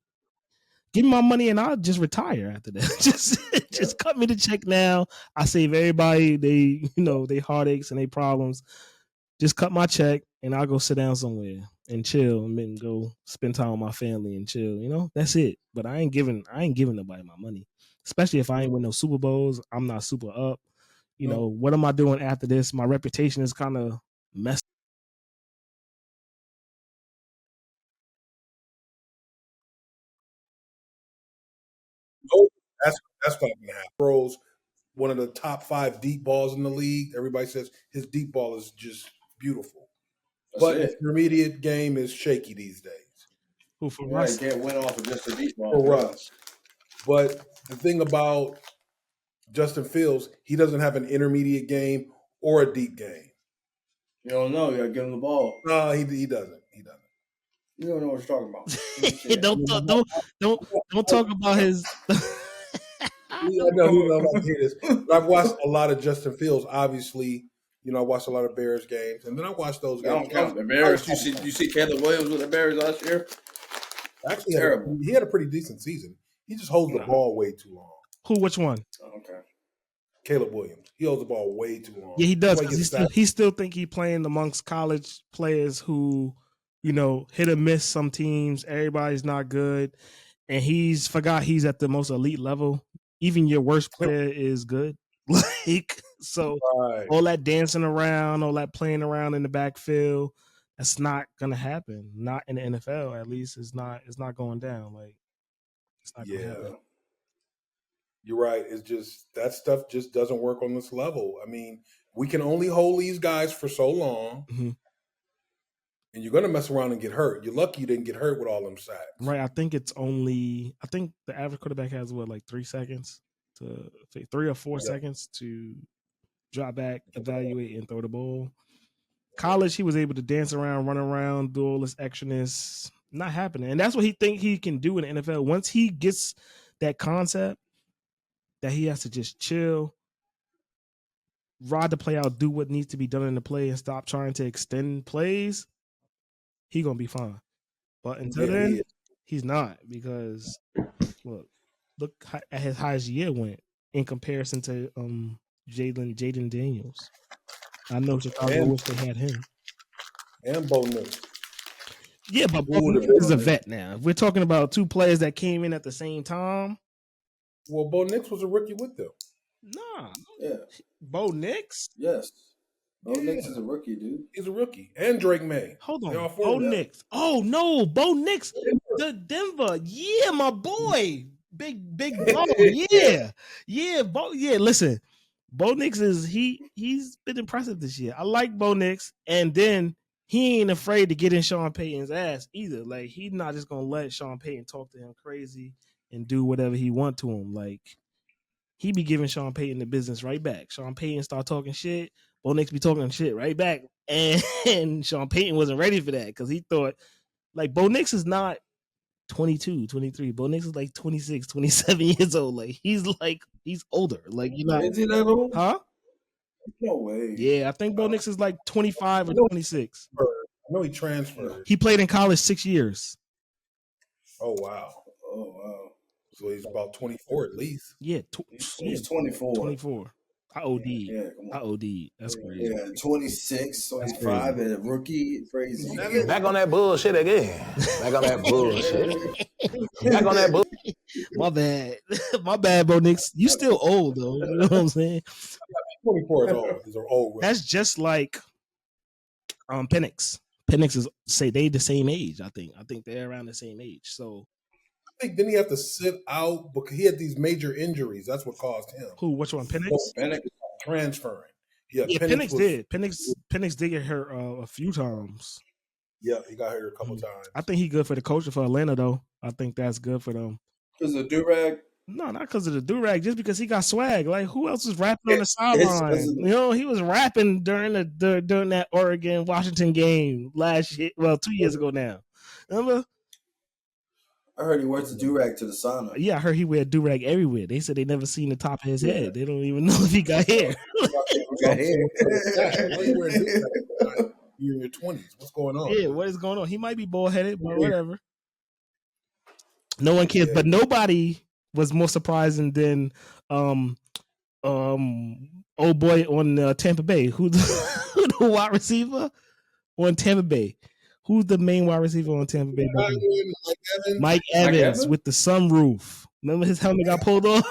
Give me my money, and I'll just retire after that. just cut me the check now. I save everybody they heartaches and they problems. Just cut my check, and I'll go sit down somewhere and chill, and then go spend time with my family and chill. That's it. But I ain't giving nobody my money, especially if I ain't win no Super Bowls. I'm not super up. What am I doing after this? My reputation is kind of messed. No, that's not going to happen. Throws one of the top 5 deep balls in the league. Everybody says his deep ball is just beautiful. But his intermediate game is shaky these days. Who for Russ? He can't win off of just a deep ball. For Russ. But the thing about Justin Fields, he doesn't have an intermediate game or a deep game. You don't know. You got to give him the ball. No, he doesn't. You don't know what you're talking about. don't talk about his. I know about to hear this. I've watched a lot of Justin Fields. Obviously, I watched a lot of Bears games, and then I watched those games. Don't count the Bears. You see Caleb Williams with the Bears last year? Actually, terrible. He had a pretty decent season. He just holds the ball way too long. Who? Which one? Okay. Caleb Williams. He holds the ball way too long. Yeah, he does. He still think he playing amongst college players who, hit or miss some teams. Everybody's not good. and he's forgot he's at the most elite level. Even your worst player is good. Like, so Right. all that dancing around, all that playing around in the backfield, that's not gonna happen. Not in the NFL, at least. It's not going down. Like, it's not gonna happen. You're right. It's just that stuff just doesn't work on this level. I mean, we can only hold these guys for so long, Mhm. and you're gonna mess around and get hurt. You're lucky you didn't get hurt with all them sacks. Right. I think the average quarterback has like 3 seconds to 3 or 4 seconds to drop back, evaluate, and throw the ball. College, he was able to dance around, run around, do all this extraness. Not happening. And that's what he think he can do in the NFL. Once he gets that concept that he has to just chill, ride the play out, do what needs to be done in the play, and stop trying to extend plays, he gonna be fine. But until then, he's not, because look at his highest year went in comparison to Jaden Daniels. I know Chicago wish they had him. And Bo Nix. Yeah, but Bo Nix is a vet now. If we're talking about two players that came in at the same time. Well, Bo Nix was a rookie with them. Nah. Yeah. Bo Nix? Yes. Bo Nix is a rookie, dude. He's a rookie. And Drake May. Hold on. Bo Nix. Oh, no. Bo Nix. The Denver. Yeah, my boy. Big Bo. Yeah. Yeah. Yeah, listen. Bo Nix he's been impressive this year. I like Bo Nix. And then he ain't afraid to get in Sean Payton's ass either. Like, he's not just going to let Sean Payton talk to him crazy and do whatever he want to him. Like, he be giving Sean Payton the business right back. Sean Payton start talking shit. Bo Nix be talking shit right back. And Sean Payton wasn't ready for that because he thought, like, Bo Nix is not 22, 23. Bo Nix is like 26, 27 years old. Like, he's older. Like, you know. Is he that old? Huh? No way. Yeah, I think Bo Nix is like 25 or 26. I know he transferred. He played in college 6 years. Oh, wow. So he's about 24 at least. Yeah. He's 24. 24. I OD. Yeah, I OD. That's crazy. Yeah, 26, 25 as a rookie. Crazy. Back on that bullshit again. Back on that bullshit. Back on that bullshit. My bad. My bad, Bo Nix. You still old, though. You know what I'm saying? 24 is old. These are old. That's just like Penix. Penix is, say, they the same age, I think. I think they're around the same age. So I think didn't he have to sit out because he had these major injuries? That's what caused him. Who? Which one? Penix? Penix transferring. Yeah, Penix did. Penix did get hurt a few times. Yeah, he got hurt a couple times. I think he good for the coach for Atlanta, though. I think that's good for them. Because of the do-rag? No, not because of the do-rag, just because he got swag. Like, who else was rapping on the sideline? You know, he was rapping during that Oregon-Washington game last year. Well, 2 years ago now. Remember? I heard he wears the do-rag to the sauna. Yeah, I heard he wear do-rag everywhere. They said they never seen the top of his head. They don't even know if he got hair. Why you wearing do-rag? You're in your 20s. What's going on? Yeah, what is going on? He might be bald-headed, but whatever. No one cares. But nobody was more surprising than old boy on Tampa Bay. Who's the wide receiver on Tampa Bay? Who's the main wide receiver on Tampa Bay? Mike Evans with the sunroof. Remember his helmet got pulled off?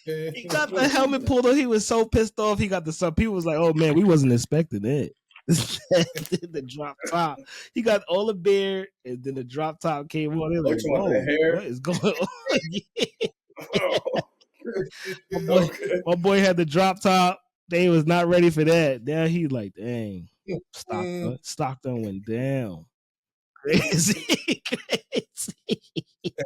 He got the helmet pulled off. He was so pissed off. He got the sun. People was like, "Oh man, we wasn't expecting it." The drop top. He got all the beard, and then the drop top came on. They're like, "Whoa, what is going on?" My boy had the drop top. They was not ready for that. Now he like, dang. Stockton went down. Crazy.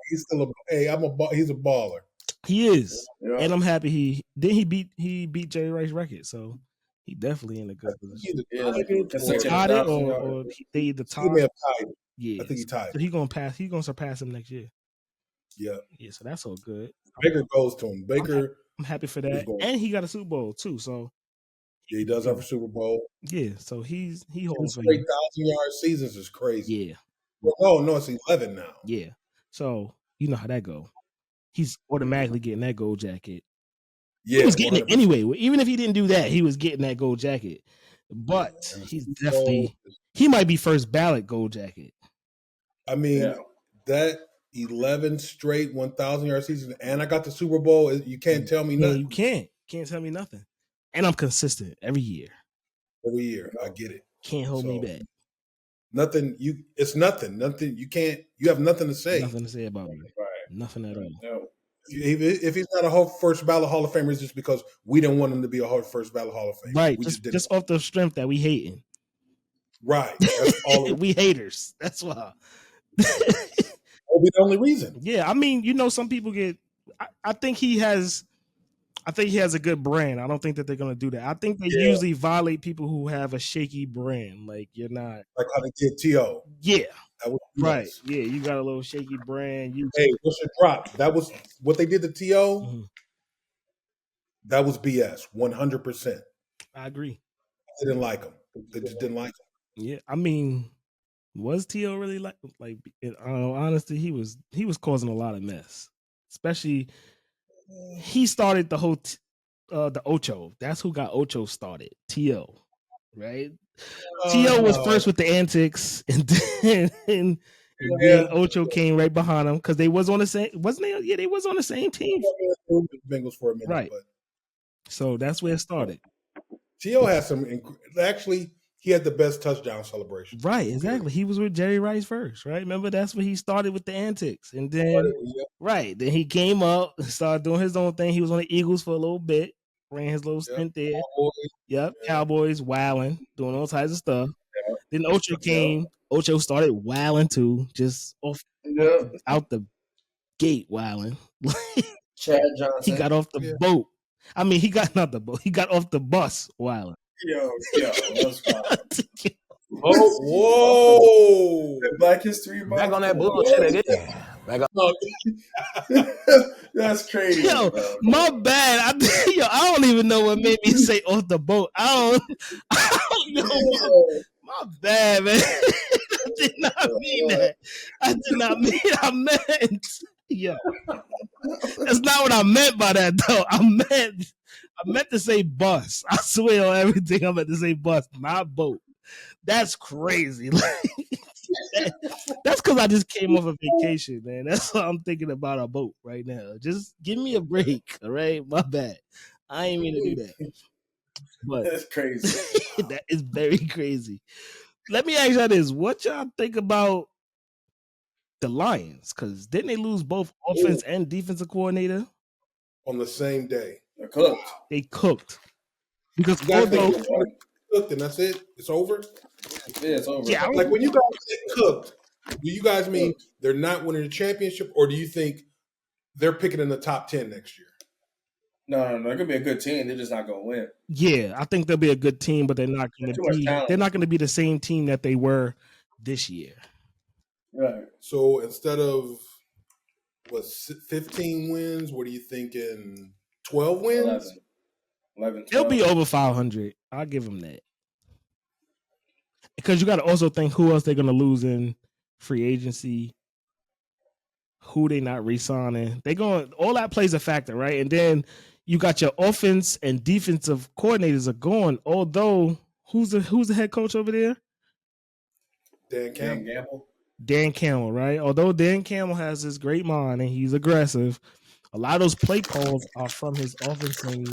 He's still he's a baller. He is. Yeah. And I'm happy he beat Jerry Rice's record, so he definitely in a good position. He tied it or they either tied. He may have tied it. Yeah. I think he tied. So he's gonna surpass him next year. Yeah. Yeah, so that's all good. Baker goes to him. Baker, I'm happy for that. And he got a Super Bowl too, so yeah, he does have a Super Bowl. Yeah, so he holds 1,000-yard seasons is crazy. Yeah. Well, no, it's 11 now. Yeah. So you know how that go. He's automatically getting that gold jacket. Yeah, he was getting 100%. It anyway. Even if he didn't do that, he was getting that gold jacket. But he's definitely he might be first ballot gold jacket. I mean, that 11 straight 1,000-yard seasons, and I got the Super Bowl. You can't tell me Yeah, nothing. you can't tell me nothing. And I'm consistent every year. Every year, I get it. Can't hold me back. Nothing. It's nothing. Nothing. You can't. You have nothing to say. Nothing to say about me. Right. Nothing at all. No. If he's not a first ballot Hall of Famer, it's just because we didn't want him to be a first ballot Hall of Famer. Right. We Just off the strength that we hating. Right. That's all. We haters. That's why. That'll be the only reason. Yeah, I mean, some people get. I think he has a good brand. I don't think that they're gonna do that. I think they usually violate people who have a shaky brand. Like you're not like how they did T.O. Yeah. That was right. Yeah, you got a little shaky brand. Hey, what's your prop? That was what they did to T.O. Mm-hmm. That was BS. 100%. I agree. They didn't like him. They just didn't like him. Yeah, I mean, was T.O. really like? In all honesty, he was causing a lot of mess. Especially, he started the whole the Ocho. That's who got Ocho started. T.O. Right? T.O. was first with the antics, and then Ocho came right behind him because they was on the same. Wasn't they? Yeah, they was on the same team. Bengals for a minute, right? But so that's where it started. T.O. had some. Actually, he had the best touchdown celebration. Right, exactly. He was with Jerry Rice first, right? Remember, that's where he started with the antics, and then then he came up and started doing his own thing. He was on the Eagles for a little bit, ran his little stint there. Cowboys wilding, doing all types of stuff. Then Ocho came. Ocho started wilding too, just out the gate wilding. Chad Johnson. He got off the boat. I mean, he got not the boat. He got off the bus wilding. Yo, that's fine. Whoa! Black History Month. Back on that bullshit again. Back on. That's crazy. Yo, my bad. I don't even know what made me say off the boat. I don't know. My bad, man. I did not mean that. I did not mean. I meant. Yeah, that's not what I meant by that though. I meant to say bus. I swear on everything. I meant to say bus, not boat. That's crazy. That's because I just came off a vacation, man. That's what I'm thinking about a boat right now. Just give me a break, all right? My bad. I ain't mean to do that. But that's crazy. That is very crazy. Let me ask y'all this: what y'all think about the Lions? Because didn't they lose both offense and defensive coordinator on the same day? They're cooked. They cooked because although cooked and that's it. It's over. Yeah, it's over. Yeah, like when you guys say cooked, do you guys mean they're not winning the championship, or do you think they're picking in the top 10 next year? No. They're gonna be a good team. They're just not gonna win. Yeah, I think they'll be a good team, but they're not going to be. They're not going to be the same team that they were this year. Right. So instead of 15 wins, what are you thinking? 12 wins? 11 They'll be over 500. I'll give them that. Because you got to also think who else they're going to lose in free agency, who they not re-signing. All that plays a factor, right? And then you got your offense and defensive coordinators are going. Although who's the head coach over there? Dan Campbell. Dan Campbell, right? Although Dan Campbell has this great mind and he's aggressive, a lot of those play calls are from his offense and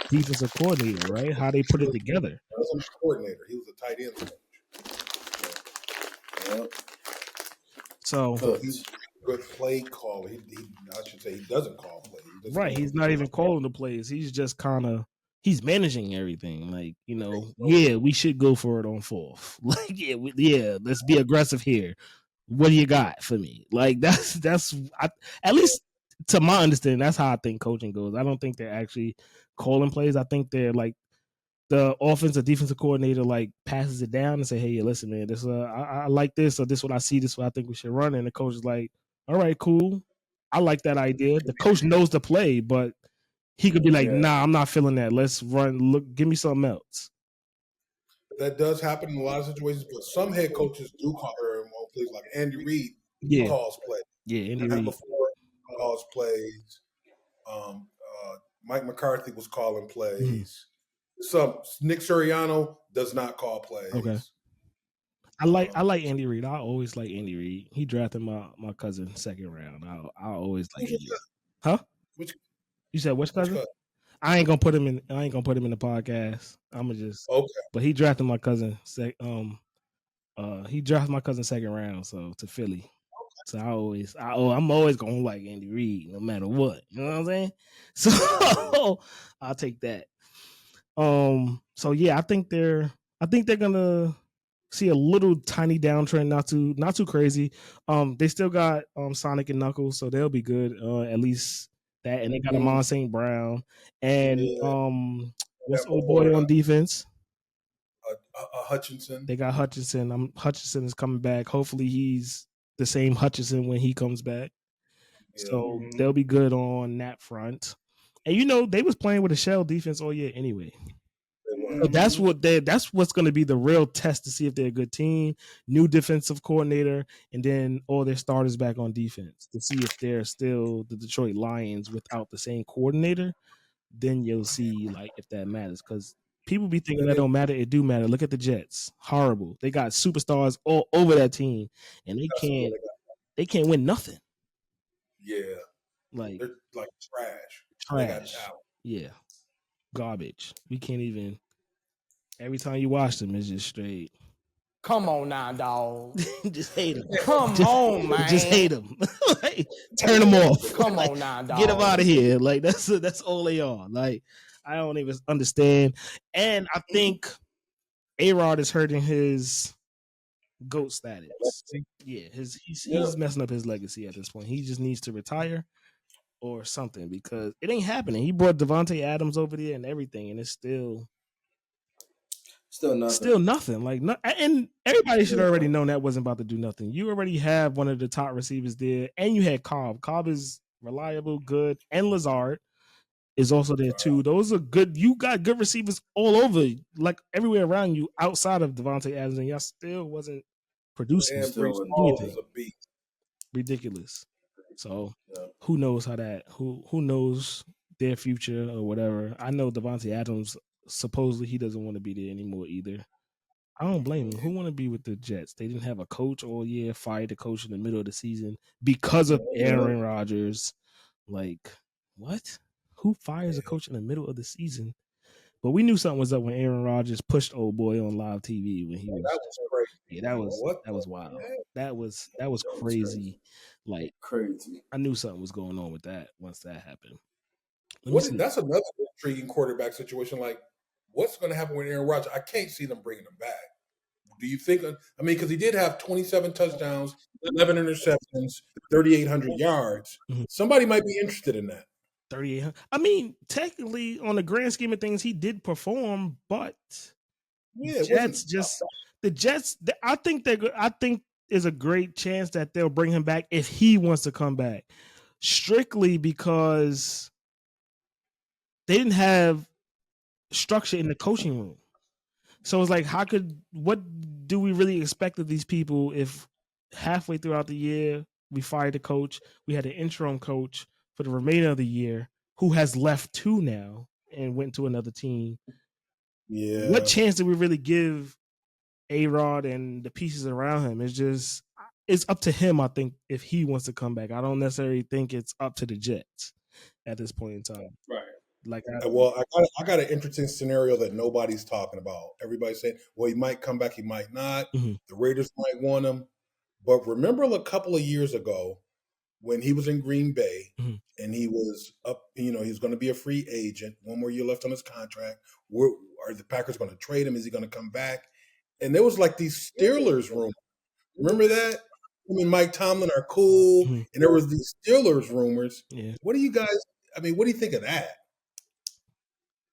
defensive coordinator, right? How they put it together. He wasn't a coordinator. He was a tight end coach. So he's a good play caller. I should say he doesn't call plays. Right. He's not even calling the plays. He's just kind of he's managing everything. Like, we should go for it on fourth. Like, let's be aggressive here. What do you got for me? Like, that's at least to my understanding, that's how I think coaching goes. I don't think they're actually calling plays. I think they're like the offensive defensive coordinator like passes it down and say, hey, listen, man, this I like this, or this is what I see, this is what I think we should run. And the coach is like, all right, cool. I like that idea. The coach knows the play, but he could be like, nah, I'm not feeling that. Let's run. Look, give me something else. That does happen in a lot of situations, but some head coaches do call their own plays. Like Andy Reid calls plays. Yeah, Andy Reid before calls plays. Mike McCarthy was calling plays. Nick Sirianni does not call plays. Okay. I like Andy Reid. I always like Andy Reid. He drafted my cousin second round. I always like Andy Reid. Huh? Which You said which cousin? cousin? I ain't gonna put him in the podcast. I'ma just Okay. but he drafted my cousin he drafted my cousin second round, so to Philly. So I'm always gonna like Andy Reid no matter what. You know what I'm saying? So I'll take that. So yeah, I think they're gonna see a little tiny downtrend, not too crazy. They still got Sonic and Knuckles, so they'll be good. At least that, and they got Amon St. Brown and what's old boy on defense? Hutchinson. They got Hutchinson. Hutchinson is coming back. Hopefully, he's the same Hutchinson when he comes back. Yeah. So they'll be good on that front. And they was playing with a shell defense all year anyway. So that's what's going to be the real test to see if they're a good team. New defensive coordinator, and then all their starters back on defense to see if they're still the Detroit Lions without the same coordinator. Then you'll see if that matters, because people be thinking that don't matter. It do matter. Look at the Jets. Horrible. They got superstars all over that team, and they can't win nothing. Yeah, they're like trash. Trash. Yeah, garbage. We can't even. Every time you watch them, it's just straight. Come on now, dog. Just hate them. Come on, man. Just hate them. Turn them off. Come on now, dog. Get them out of here. That's all they are. I don't even understand. And I think A-Rod is hurting his GOAT status. Yeah, he's messing up his legacy at this point. He just needs to retire or something, because it ain't happening. He brought Devontae Adams over there and everything, and it's still nothing. And everybody should already know that wasn't about to do nothing. You already have one of the top receivers there, and you had Cobb. Cobb is reliable, good, and Lazard is also there too. Those are good. You got good receivers all over, everywhere around you, outside of Devontae Adams, and y'all still wasn't producing anything. Ridiculous. So who knows who knows their future or whatever. I know Devontae Adams, supposedly he doesn't want to be there anymore either. I don't blame him. Who want to be with the Jets? They didn't have a coach all year, fired the coach in the middle of the season because of Aaron Rodgers. What? Who fires a coach in the middle of the season? But we knew something was up when Aaron Rodgers pushed old boy on live TV when he was. That was crazy. Yeah, that was wild. That was crazy. Crazy. I knew something was going on with that once that happened. That's another intriguing quarterback situation. What's going to happen with Aaron Rodgers? I can't see them bringing him back. Do you think? Because he did have 27 touchdowns, 11 interceptions, 3,800 yards. Mm-hmm. Somebody might be interested in that. 3,800. Technically, on the grand scheme of things, he did perform, but the Jets. I think there's a great chance that they'll bring him back if he wants to come back, strictly because they didn't have structure in the coaching room. So it's what do we really expect of these people if halfway throughout the year we fired the coach, we had an interim coach for the remainder of the year who has left too now and went to another team? Yeah. What chance do we really give A-Rod and the pieces around him? It's up to him, I think, if he wants to come back. I don't necessarily think it's up to the Jets at this point in time. Right. I got an interesting scenario that nobody's talking about. Everybody's saying, well, he might come back, he might not. Mm-hmm. The Raiders might want him. But remember a couple of years ago when he was in Green Bay, mm-hmm. and he was up, he's going to be a free agent, one more year left on his contract. Are the Packers going to trade him? Is he going to come back? And there was these Steelers rumors. Remember that? Mike Tomlin are cool, mm-hmm. and there was these Steelers rumors. Yeah. What do you guys? What do you think of that?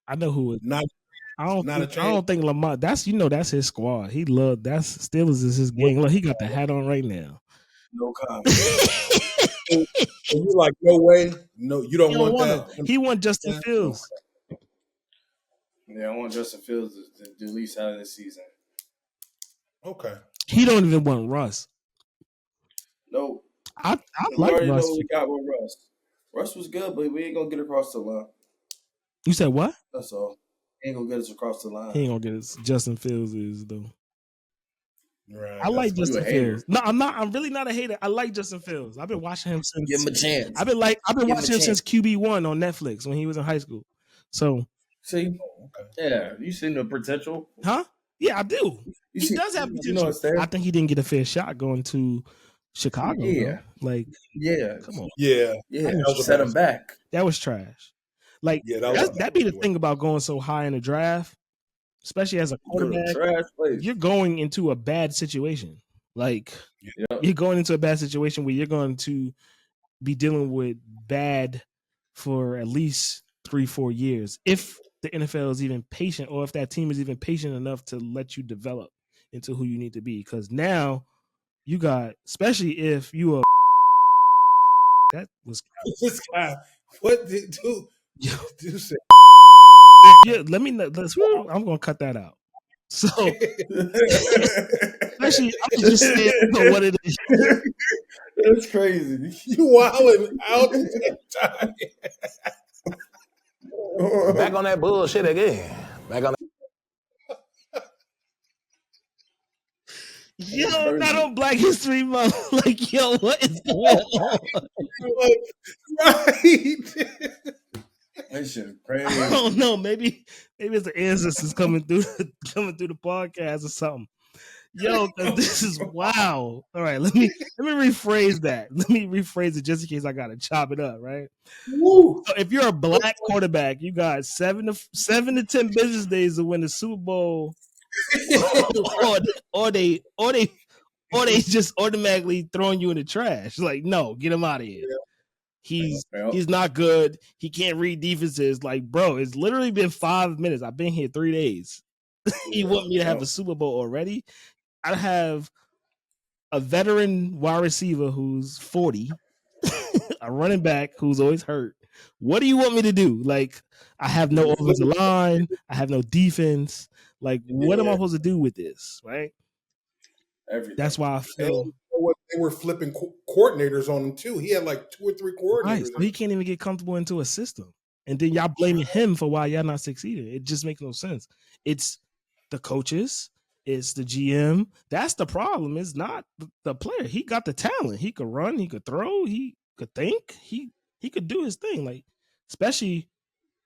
I know who it. I don't think Lamar. That's his squad. He loved Steelers is his gang. Look, he got the hat on right now. No comment. And you're no way. No, you don't want that. He want Justin Fields. Yeah, I want Justin Fields to do at least out of this season. Okay. He don't even want Russ. No. I like Russ. Know we got with Russ. Russ was good, but we ain't gonna get across the line. You said what? That's all. He ain't gonna get us across the line. He ain't gonna get us. Justin Fields is though. Right. I like You a Justin hater. Fields. No, I'm not. I'm really not a hater. I like Justin Fields. I've been watching him since. Give him a chance. I've been Give him watching a him since QB1 on Netflix when he was in high school. So, See, Okay. yeah, you seen the potential. huh? Yeah, I do. You He see, does have you know potential. it's there. I think he didn't get a fair shot going to Chicago. Yeah. Though. Like, Yeah, come on, Yeah. yeah, That was a set him bad- back. that was trash. Like, Yeah, that was that be the thing about going so high in the draft, especially as a quarterback. Trash place. You're going into a bad situation. Like, Yep. you're going into a bad situation where you're going to be dealing with bad for at least 3-4 years. If the NFL is even patient, or if that team is even patient enough to let you develop into who you need to be. Because now you got, especially if you are, that was, This guy, what did do say? yeah, let me know. I'm going to cut that out. So, especially, I'm just saying for what it is. That's crazy. You wilding out at the time. Back on that bullshit again. Back on Yo, not on Black History Month. Like, yo, what is going on? Right. That shit crazy. I don't know. Maybe it's the ancestors coming through the podcast or something. Yo, 'cause this is wow. All right, let me rephrase that. Let me rephrase it just in case I gotta chop it up. Right. Woo. So if you're a black quarterback, you got 7 to 10 business days to win the Super Bowl, or they just automatically throwing you in the trash. Like, no, get him out of here. He's not good. He can't read defenses. Like, bro, it's literally been 5 minutes. I've been here 3 days. You want me to have a Super Bowl already? I have a veteran wide receiver who's 40, a running back who's always hurt. What do you want me to do? Like, I have no offensive line. I have no defense. Like, what am I supposed to do with this? Right? Everything. That's why I feel. They were flipping coordinators on him too. He had like 2 or 3 coordinators. Right, so he can't even get comfortable into a system. And then y'all blaming him for why y'all not succeeding. It just makes no sense. It's the coaches. It's the GM. That's the problem. It's not the player. He got the talent. He could run. He could throw. He could think. He could do his thing. Like, especially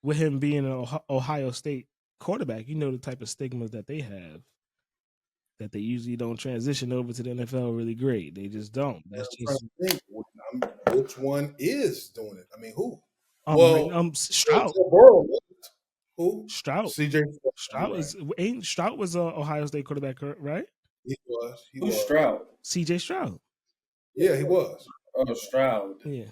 with him being an Ohio State quarterback, you know the type of stigmas that they have, that they usually don't transition over to the NFL really great. They just don't. That's just which one is doing it. I mean, who? Stroud. Who? Stroud. CJ Stroud was a Ohio State quarterback, right? He was. Who's Stroud? CJ Stroud. Yeah, he was. Oh, Stroud. Yeah.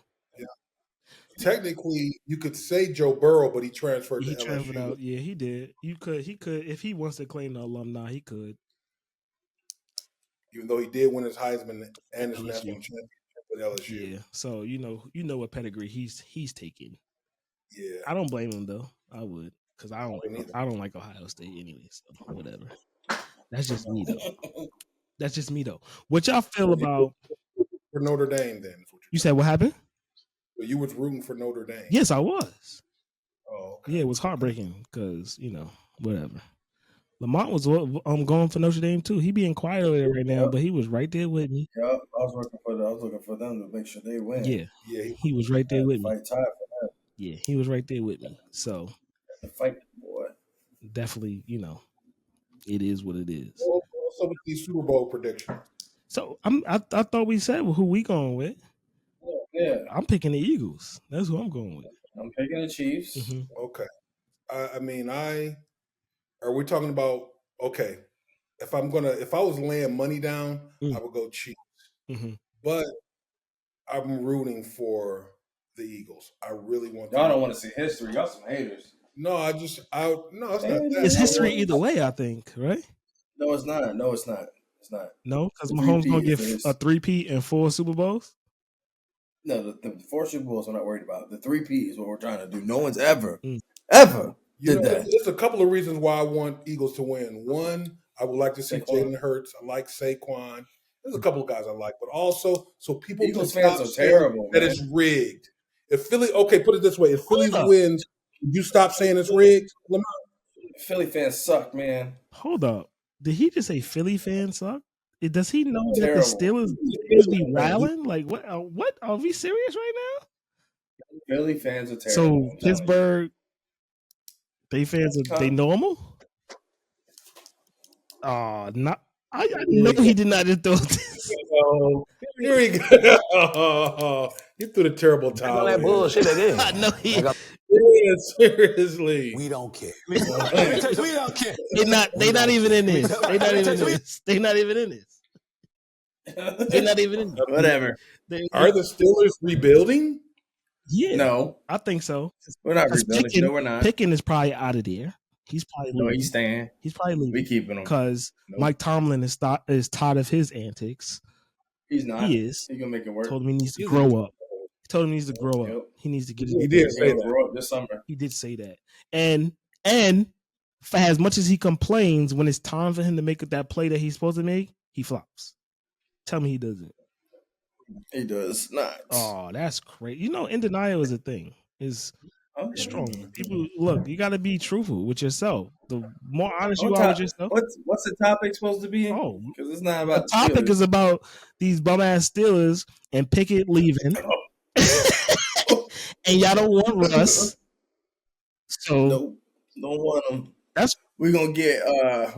Technically, you could say Joe Burrow, but he transferred to transferred LSU. out. Yeah, he did. He could if he wants to claim the alumni, he could. Even though he did win his Heisman and his national championship with LSU. Yeah. So you know what pedigree he's taking. Yeah. I don't blame him though. I would, because I don't like Ohio State anyway. So whatever. That's just me though. What y'all feel about for Notre Dame then? You said what happened? Well, you was rooting for Notre Dame. Yes, I was. Oh, okay. Yeah, it was heartbreaking because whatever. Lamont was going for Notre Dame too. He being quiet over there right now, but he was right there with me. Yeah, I was looking for them to make sure they win. Yeah, he was right there with me. Fight time for that. Yeah, he was right there with me. So fight, boy. Definitely, it is what it is. Well, what's up with these Super Bowl predictions? So I thought we said who we going with. Yeah, I'm picking the Eagles. That's who I'm going with. I'm picking the Chiefs. Mm-hmm. Okay. Are we talking about, okay, if I was laying money down, I would go Chiefs. Mm-hmm. But I'm rooting for the Eagles. I really want Y'all don't want to see history. Y'all some haters. No, it's not that. It's history either way, I think, right? No, it's not. No, it's not. No, because Mahomes going to get a 3-peat and 4 Super Bowls? No, the 4 Super Bowls I'm not worried about. The 3-peat is what we're trying to do. No one's ever did that. There's a couple of reasons why I want Eagles to win. One, I would like to see Jalen Hurts. I like Saquon. There's a couple of guys I like, but also so people Eagles fans are terrible. That it's rigged. If Philly, put it this way: if Philly wins, you stop saying it's rigged. Philly fans suck, man. Hold up. Did he just say Philly fans suck? Does he know that the Terrible. Steelers be wilding? Like what? What are we serious right now? Philly fans are terrible. So I'm telling you. Pittsburgh, they fans are they normal? Not. I know he did not just throw this. Here we go. He threw the terrible Back on towel that in. bullshit again. I know he. Yeah, seriously. We don't care. We don't care. They not even in this. They not even in this. They not even in this. They're not even in this. Whatever. Are the Steelers rebuilding? Yeah. No, I think so. we're not 'Cause rebuilding. No, we're not. Pickens is probably out of there. He's probably No, leaving. he's staying. He's probably leaving. We keeping him. Because Nope. Mike Tomlin is tired of his antics. He's not. He is. He's gonna make it work. Told him he needs to grow up. He told him he needs to grow Yep. up. He needs to get his. He did He's say gonna that. grow up this summer. He did say that. And for as much as he complains, when it's time for him to make that play that he's supposed to make, he flops. Tell me he doesn't. He does not. Oh, that's crazy. You know, in denial is a thing. Is strong. People look. You got to be truthful with yourself. The more honest you are with yourself. What's the topic supposed to be? Oh, because it's not about the topic is about these bum ass Steelers and Pickett leaving, and y'all don't want Russ. So nope, don't want them. That's we're gonna get.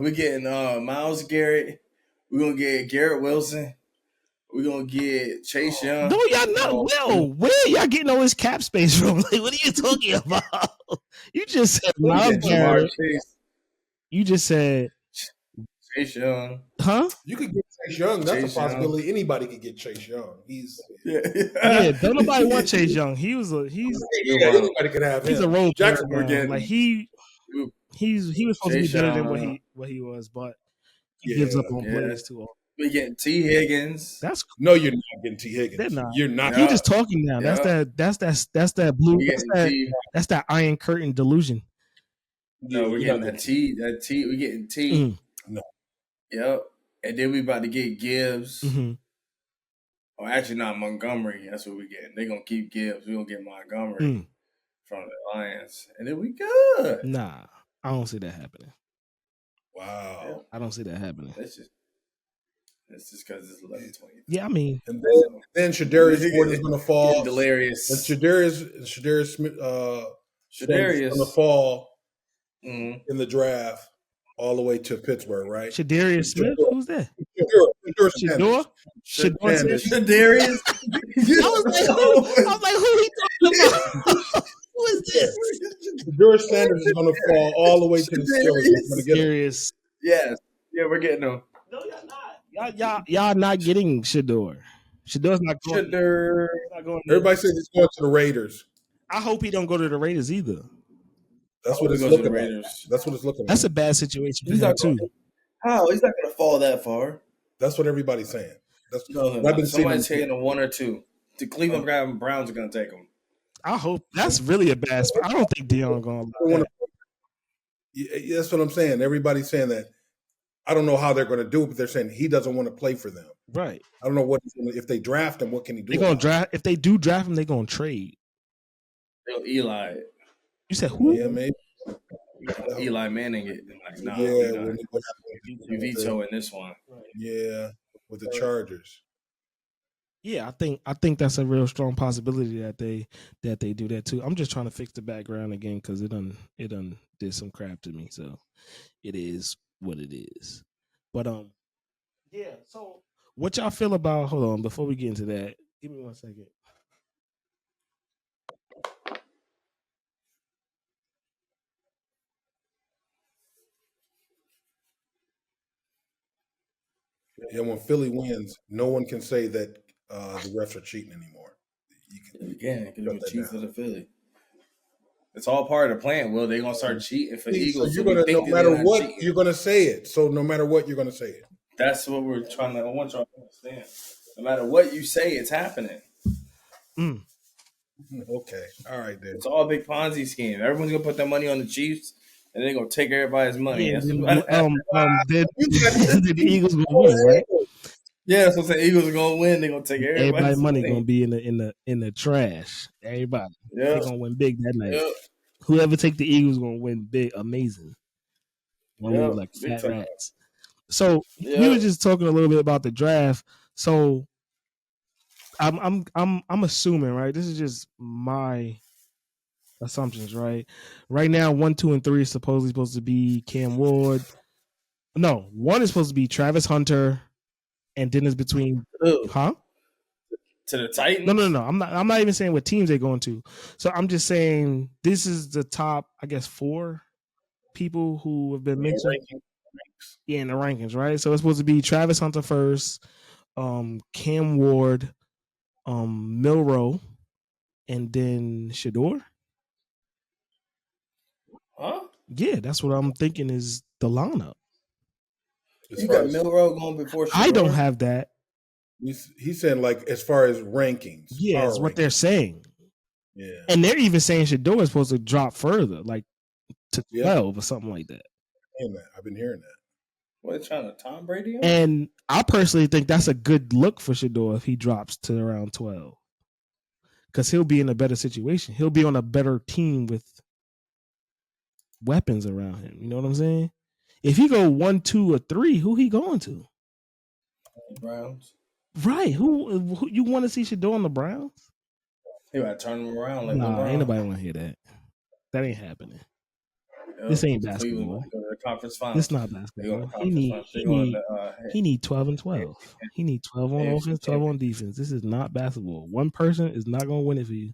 We're getting Myles Garrett. We're gonna get Garrett Wilson. We're gonna get Chase Young. No, y'all not. Where y'all getting all this cap space from? Like, what are you talking about? You just said Myles Garrett. You just said Chase Young. Huh? You could get Chase Young. That's a possibility. Anybody could get Chase Young. Yeah. Don't nobody want Chase Young. Anybody could have him. He's a role player. Jackson, like he was supposed to be better than what he was, but he gives up on players too often. We getting T. Higgins. No, you're not getting T. Higgins. They're not. You're not. He's just talking now. Yeah. That's that blue. That's that Iron Curtain delusion. No, we're getting that T. We're getting T. No. Yep. And then we about to get Gibbs. Mm-hmm. Oh, actually, not Montgomery. That's what we're getting. They're gonna keep Gibbs. We're gonna get Montgomery from the Lions, and then we good. Nah, I don't see that happening. Wow. Yeah. I don't see that happening. It's just because it's 11-20. Yeah, I mean, and then Shadarius Ford is going to fall. Delirious. And Shadarius Smith. Shadarius going to fall in the draft all the way to Pittsburgh, right? Shadarius Smith. Who's that? Shador. Shadarius. I was like, who he talking about? Who is this? Shador Sanders is going to fall all the way to the Steelers. Shadarius. Yes. Yeah, we're getting him. No, y'all not. Y'all not getting Shador. Shador's not going. Shador. Everybody says he's going to the Raiders. I hope he don't go to the Raiders either. That's what it's looking like. That's what it's looking like. That's a bad situation for him too. How? He's not going to fall that far. That's what everybody's saying. That's no. I've been somebody's taking a 1 or 2. The Cleveland Browns are going to take him. I hope that's really a bad spot. I don't think Dion going to. Yeah, that's what I'm saying. Everybody's saying that. I don't know how they're going to do it, but they're saying he doesn't want to play for them. Right. I don't know if they draft him, what can he do? They're going to draft. If they do draft him, they're going to trade. They'll Eli. You said who? Yeah, maybe. Eli Manning it. Like, nah, yeah, you veto in this one. Yeah, with the Chargers. Yeah, I think that's a real strong possibility that they do that too. I'm just trying to fix the background again because it done did some crap to me. So it is what it is. But yeah. So what y'all feel about? Hold on, before we get into that, give me 1 second. Yeah, when Philly wins, no one can say that the refs are cheating anymore. You can because you're cheat for the Philly. It's all part of the plan. Well, they're gonna start cheating for the Eagles. So you're gonna, no matter what, you're gonna say it. So no matter what, you're gonna say it. That's what we're trying to. I want y'all to understand. No matter what you say, it's happening. Okay, all right, then. It's all a big Ponzi scheme. Everyone's gonna put their money on the Chiefs, and they're gonna take everybody's money. Yeah, the Eagles gonna win, right? Yeah, so the Eagles are gonna win. They're gonna take everybody's money. Gonna be in the trash. Everybody, they're gonna win big that night. Yep. Whoever take the Eagles gonna win big, amazing. Gonna live like fat rats. So we were just talking a little bit about the draft. So I'm assuming, right? This is just my assumptions, right? Right now, 1, 2, and 3 is supposed to be Cam Ward. No, 1 is supposed to be Travis Hunter, and then it's between To the Titans? No. I'm not even saying what teams they're going to. So I'm just saying this is the top, I guess, 4 people who have been mentioned. Yeah, in the rankings, right? So it's supposed to be Travis Hunter first, Cam Ward, Milroe, and then Shador. Huh? Yeah, that's what I'm thinking is the lineup. You got Milroe going before Shador? I don't have that. He's saying like as far as rankings. Yeah, that's what they're saying. Yeah. And they're even saying Shador is supposed to drop further, like to 12 or something like that. I've been hearing that. What, trying to Tom Brady him? And I personally think that's a good look for Shador if he drops to around 12. Because he'll be in a better situation. He'll be on a better team with weapons around him. You know what I'm saying? If he go 1, 2, or 3, who he going to? Browns. Right. Who you want to see Shador on the Browns? He might turn him around like nah, LeBron. Ain't nobody want to hear that. That ain't happening. This ain't basketball. This not basketball. He need 12 and 12. He need 12 on offense, 12 on defense. This is not basketball. One person is not going to win it for you.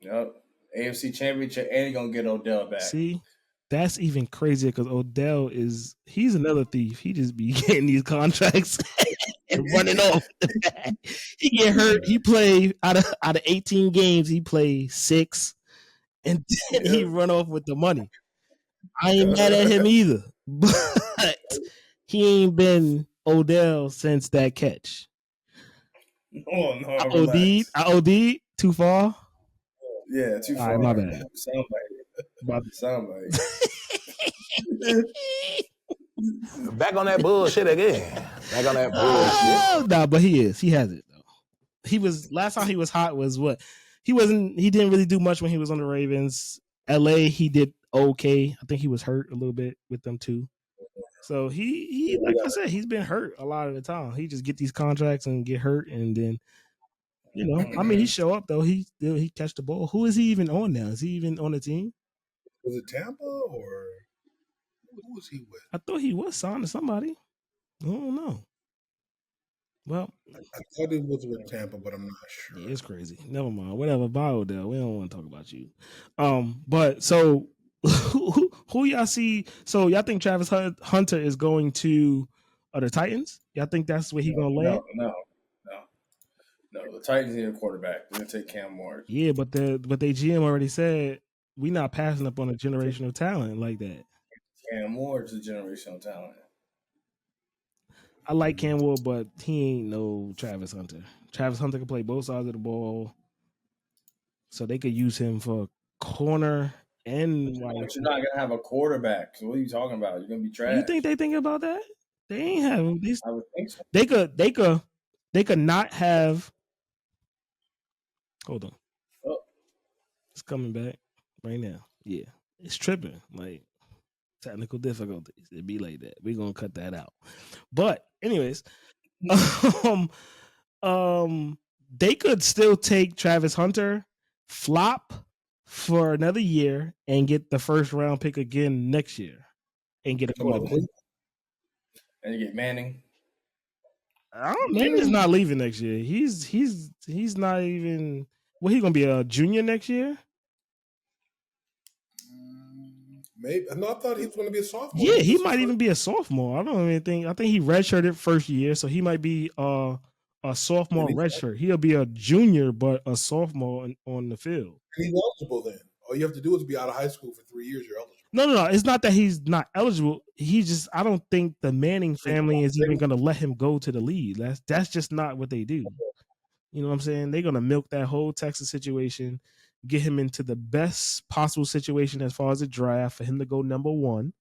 Yep. AFC Championship, and he's going to get Odell back. See? That's even crazier because Odell he's another thief. He just be getting these contracts and running off. He get hurt. He play out of 18 games, he play 6. And then he run off with the money. I ain't mad at him either. But he ain't been Odell since that catch. Oh, no. I OD'd too far? Yeah, too far. All right, my bad. Somebody. Back on that bullshit again. Back on that bullshit. Nah, but he is. He has it, though. He was, last time he was hot was what? He didn't really do much when he was on the Ravens. LA, he did okay. I think he was hurt a little bit with them too. So he like I said, he's been hurt a lot of the time. He just get these contracts and get hurt, and then he show up though. He catch the ball. Who is he even on now? Is he even on the team? Was it Tampa or who was he with? I thought he was signed to somebody. I don't know. Well, I thought it was with Tampa, but I'm not sure. Yeah, it's crazy. Never mind. Whatever. Bye, Odell. We don't want to talk about you. But so who y'all see? So y'all think Travis Hunter is going to the Titans? Y'all think that's where he's gonna land? No. The Titans need a quarterback. They're gonna take Cam Ward. Yeah, but they GM already said we're not passing up on a generational talent like that. Cam Ward's a generational talent. I like Cam Ward, but he ain't no Travis Hunter. Travis Hunter can play both sides of the ball, so they could use him for corner and wide. But you're not gonna have a quarterback. So what are you talking about? You're gonna be trash. You think they think about that? They ain't having these. I would think so. They could not have. Hold on. Oh. It's coming back right now. Yeah, it's tripping. Like technical difficulties. It'd be like that. We're gonna cut that out. But anyways, they could still take Travis Hunter, flop for another year, and get the first round pick again next year, and get a quarterback. And you get Manning. Manning's not leaving next year. He's not even. Well, he gonna be a junior next year. Maybe. No, I thought he was going to be a sophomore. Yeah, he might even be a sophomore. I don't even think. I think he redshirted first year, so he might be a sophomore redshirt. He'll be a junior, but a sophomore on the field. And he's eligible then. All you have to do is be out of high school for 3 years. You're eligible. No. It's not that he's not eligible. I don't think the Manning family is even going to let him go to the league. That's just not what they do. You know what I'm saying? They're going to milk that whole Texas situation, get him into the best possible situation as far as the draft for him to go number 1.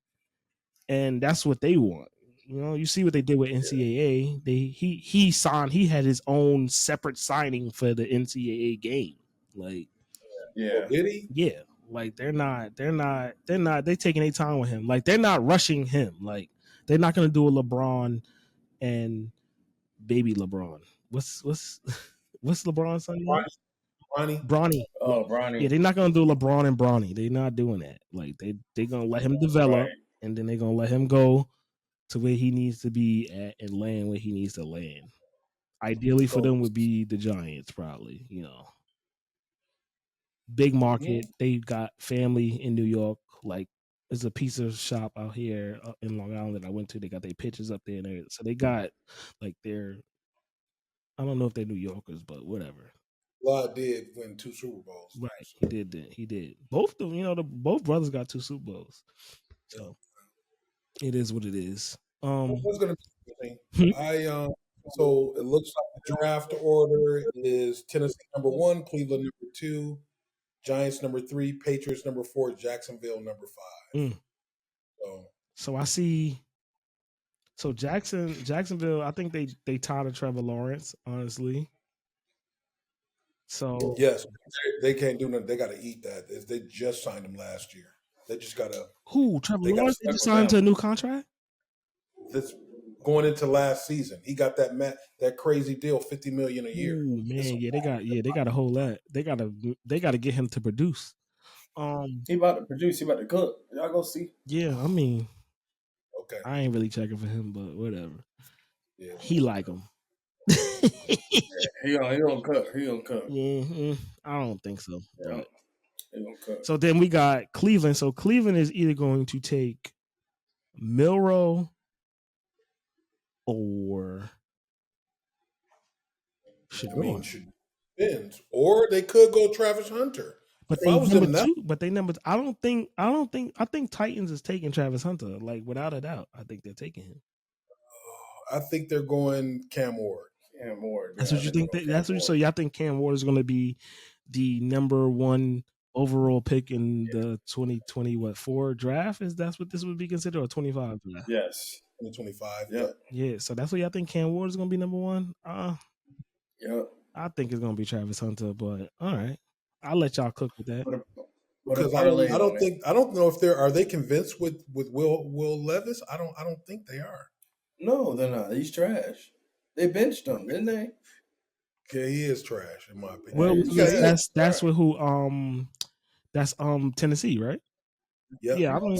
And that's what they want. You know, you see what they did with NCAA. He signed, he had his own separate signing for the NCAA game. Like, yeah. Did he? Yeah. Like they're taking their time with him. Like they're not rushing him. Like They're not going to do a LeBron and baby LeBron. What's LeBron's son name? Ronnie. Bronny. Oh, Bronny. Yeah, they're not gonna do LeBron and Bronny. They're not doing that. Like they're gonna let him develop, Right. and then they're gonna let him go to where he needs to be at and land where he needs to land. Ideally for them would be the Giants, probably. Big market. They got family in New York. Like there's a pizza shop out here in Long Island that I went to. They got their pictures up there, and everything. So they got like their. I don't know if they're New Yorkers, but whatever. Vlad did win 2 Super Bowls. Right, he did. He did. Both of them, both brothers got 2 Super Bowls. So it is what it is. What's going to be Hmm? so it looks like the draft order is Tennessee number 1, Cleveland number 2, Giants number 3, Patriots number 4, Jacksonville number 5. So I see. So Jacksonville, I think they tired of Trevor Lawrence, honestly. So yes, they can't do nothing. They got to eat that. They just signed him last year. They just got to. Who? Trevor Lawrence? They just signed to a new contract. That's going into last season. He got that crazy deal, $50 million a year. Ooh, man, they got to hold that. They got to get him to produce. He about to produce. He about to cook. Y'all go see. Yeah, I mean, okay. I ain't really checking for him, but whatever. Yeah, he like him. He don't cook. He don't cook. I don't think so. Yeah. He don't cook. So then we got Cleveland. So Cleveland is either going to take Milroe or Shador. Depends. Or they could go Travis Hunter. But they number 2. But they number. I think Titans is taking Travis Hunter. Like without a doubt, I think they're taking him. I think they're going Cam Ward. Cam Ward. That's what you think. So y'all think Cam Ward is going to be the number 1 overall pick in the 2024 draft? Is that's what this would be considered, or 25 draft? Yes, 2025. Yeah. So that's what y'all think Cam Ward is going to be number 1. Yep. I think it's going to be Travis Hunter, but all right, I'll let y'all cook with that. Because I don't know if are they convinced with Will Levis? I don't think they are. No, they're not. He's trash. They benched him, didn't they? Yeah, he is trash in my opinion. Well, that's with who that's Tennessee, right? Yep. Yeah, we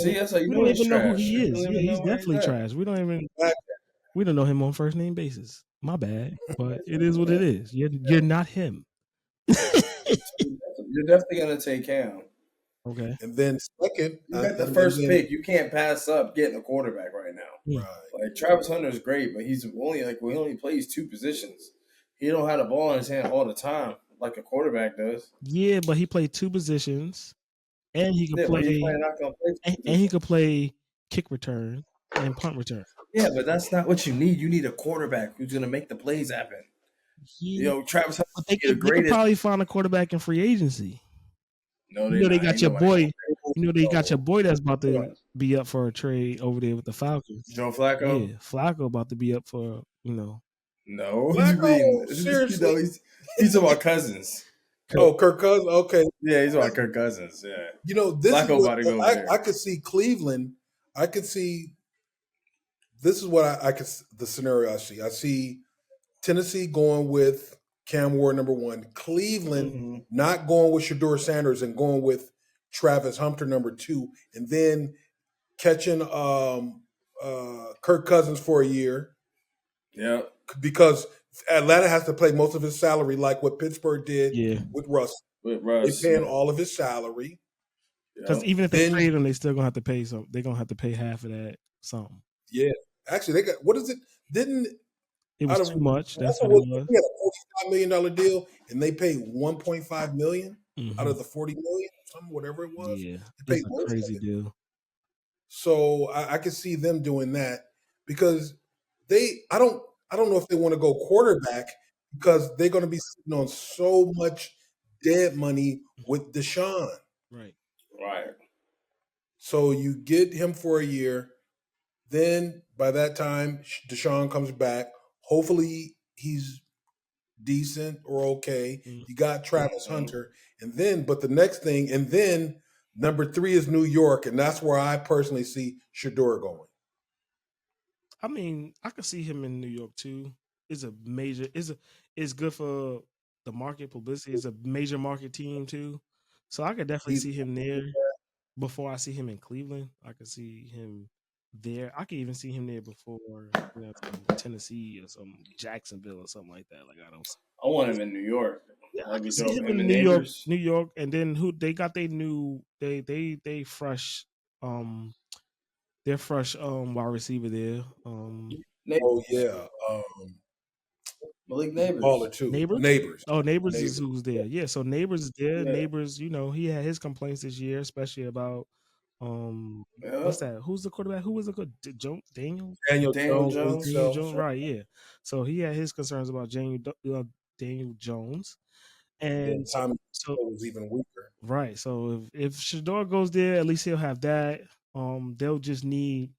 don't even know who he is. Yeah, he's definitely trash. We don't know him on first name basis. My bad, but it is what it is. You're not him. You're definitely gonna take Cam. Okay. And then second, you got the first pick. You can't pass up getting a quarterback right now. Right. Like Travis Hunter is great, but he's only plays 2 positions. He don't have the ball in his hand all the time like a quarterback does. Yeah, but he played 2 positions, and he could play. And he could play kick return and punt return. Yeah, but that's not what you need. You need a quarterback who's gonna make the plays happen. Yeah. Travis Hunter. They could probably find a quarterback in free agency. No, they got your boy. They got your boy that's about to be up for a trade over there with the Falcons. Joe Flacco. Yeah, Flacco about to be up for No, Flacco, seriously, he's about Cousins. Oh, Kirk Cousins. Okay, yeah, he's about Kirk Cousins. Yeah, this Flacco is about to go I could see Cleveland. I could see. This is what I could the scenario I see. I see Tennessee going with Cam Ward number 1, Cleveland not going with Shedeur Sanders and going with Travis Hunter number 2, and then catching Kirk Cousins for a year. Yeah, because Atlanta has to pay most of his salary, like what Pittsburgh did with Russ. They're paying all of his salary. Because even if they trade him, they still gonna have to pay some. They're gonna have to pay half of that something. Yeah, actually, they got what is it? It was too much. That's what it was. He had a $45 million deal, and they paid $1.5 million out of the $40 million, whatever it was. Yeah, they paid a crazy deal. So I could see them doing that because I don't know if they want to go quarterback because they're going to be sitting on so much dead money with Deshaun. Right. So you get him for a year. Then by that time, Deshaun comes back. Hopefully he's decent or okay. You got Travis Hunter. But the next thing, and then number 3 is New York, and that's where I personally see Shedeur going. I mean, I could see him in New York too. It's a major. It's good for the market publicity. It's a major market team too, so I could definitely He's see him there. Before I see him in Cleveland, I could see him there. I could even see him there before some Tennessee or some Jacksonville or something like that. Like I don't. I want him in New York. Yeah, I That'd be can see dope. him Him in and New neighbors. York, and then who they got their new they fresh um their fresh wide receiver there oh yeah, Malik he's a baller Neighbors. too. Neighbors. Neighbors, Oh, Neighbors is neighbors. who's there. Yeah, so Neighbors is there. Yeah. Neighbors, he had his complaints this year, especially about Yeah. what's that? Who's the quarterback? Who was the Daniel? Daniel Daniel Jones, weak Jones. Daniel self. Jones, right? Yeah. So he had his concerns about Daniel Jones, Then and Tommy so was even weaker. right. So if Shador goes there, at least he'll have that. They'll just need.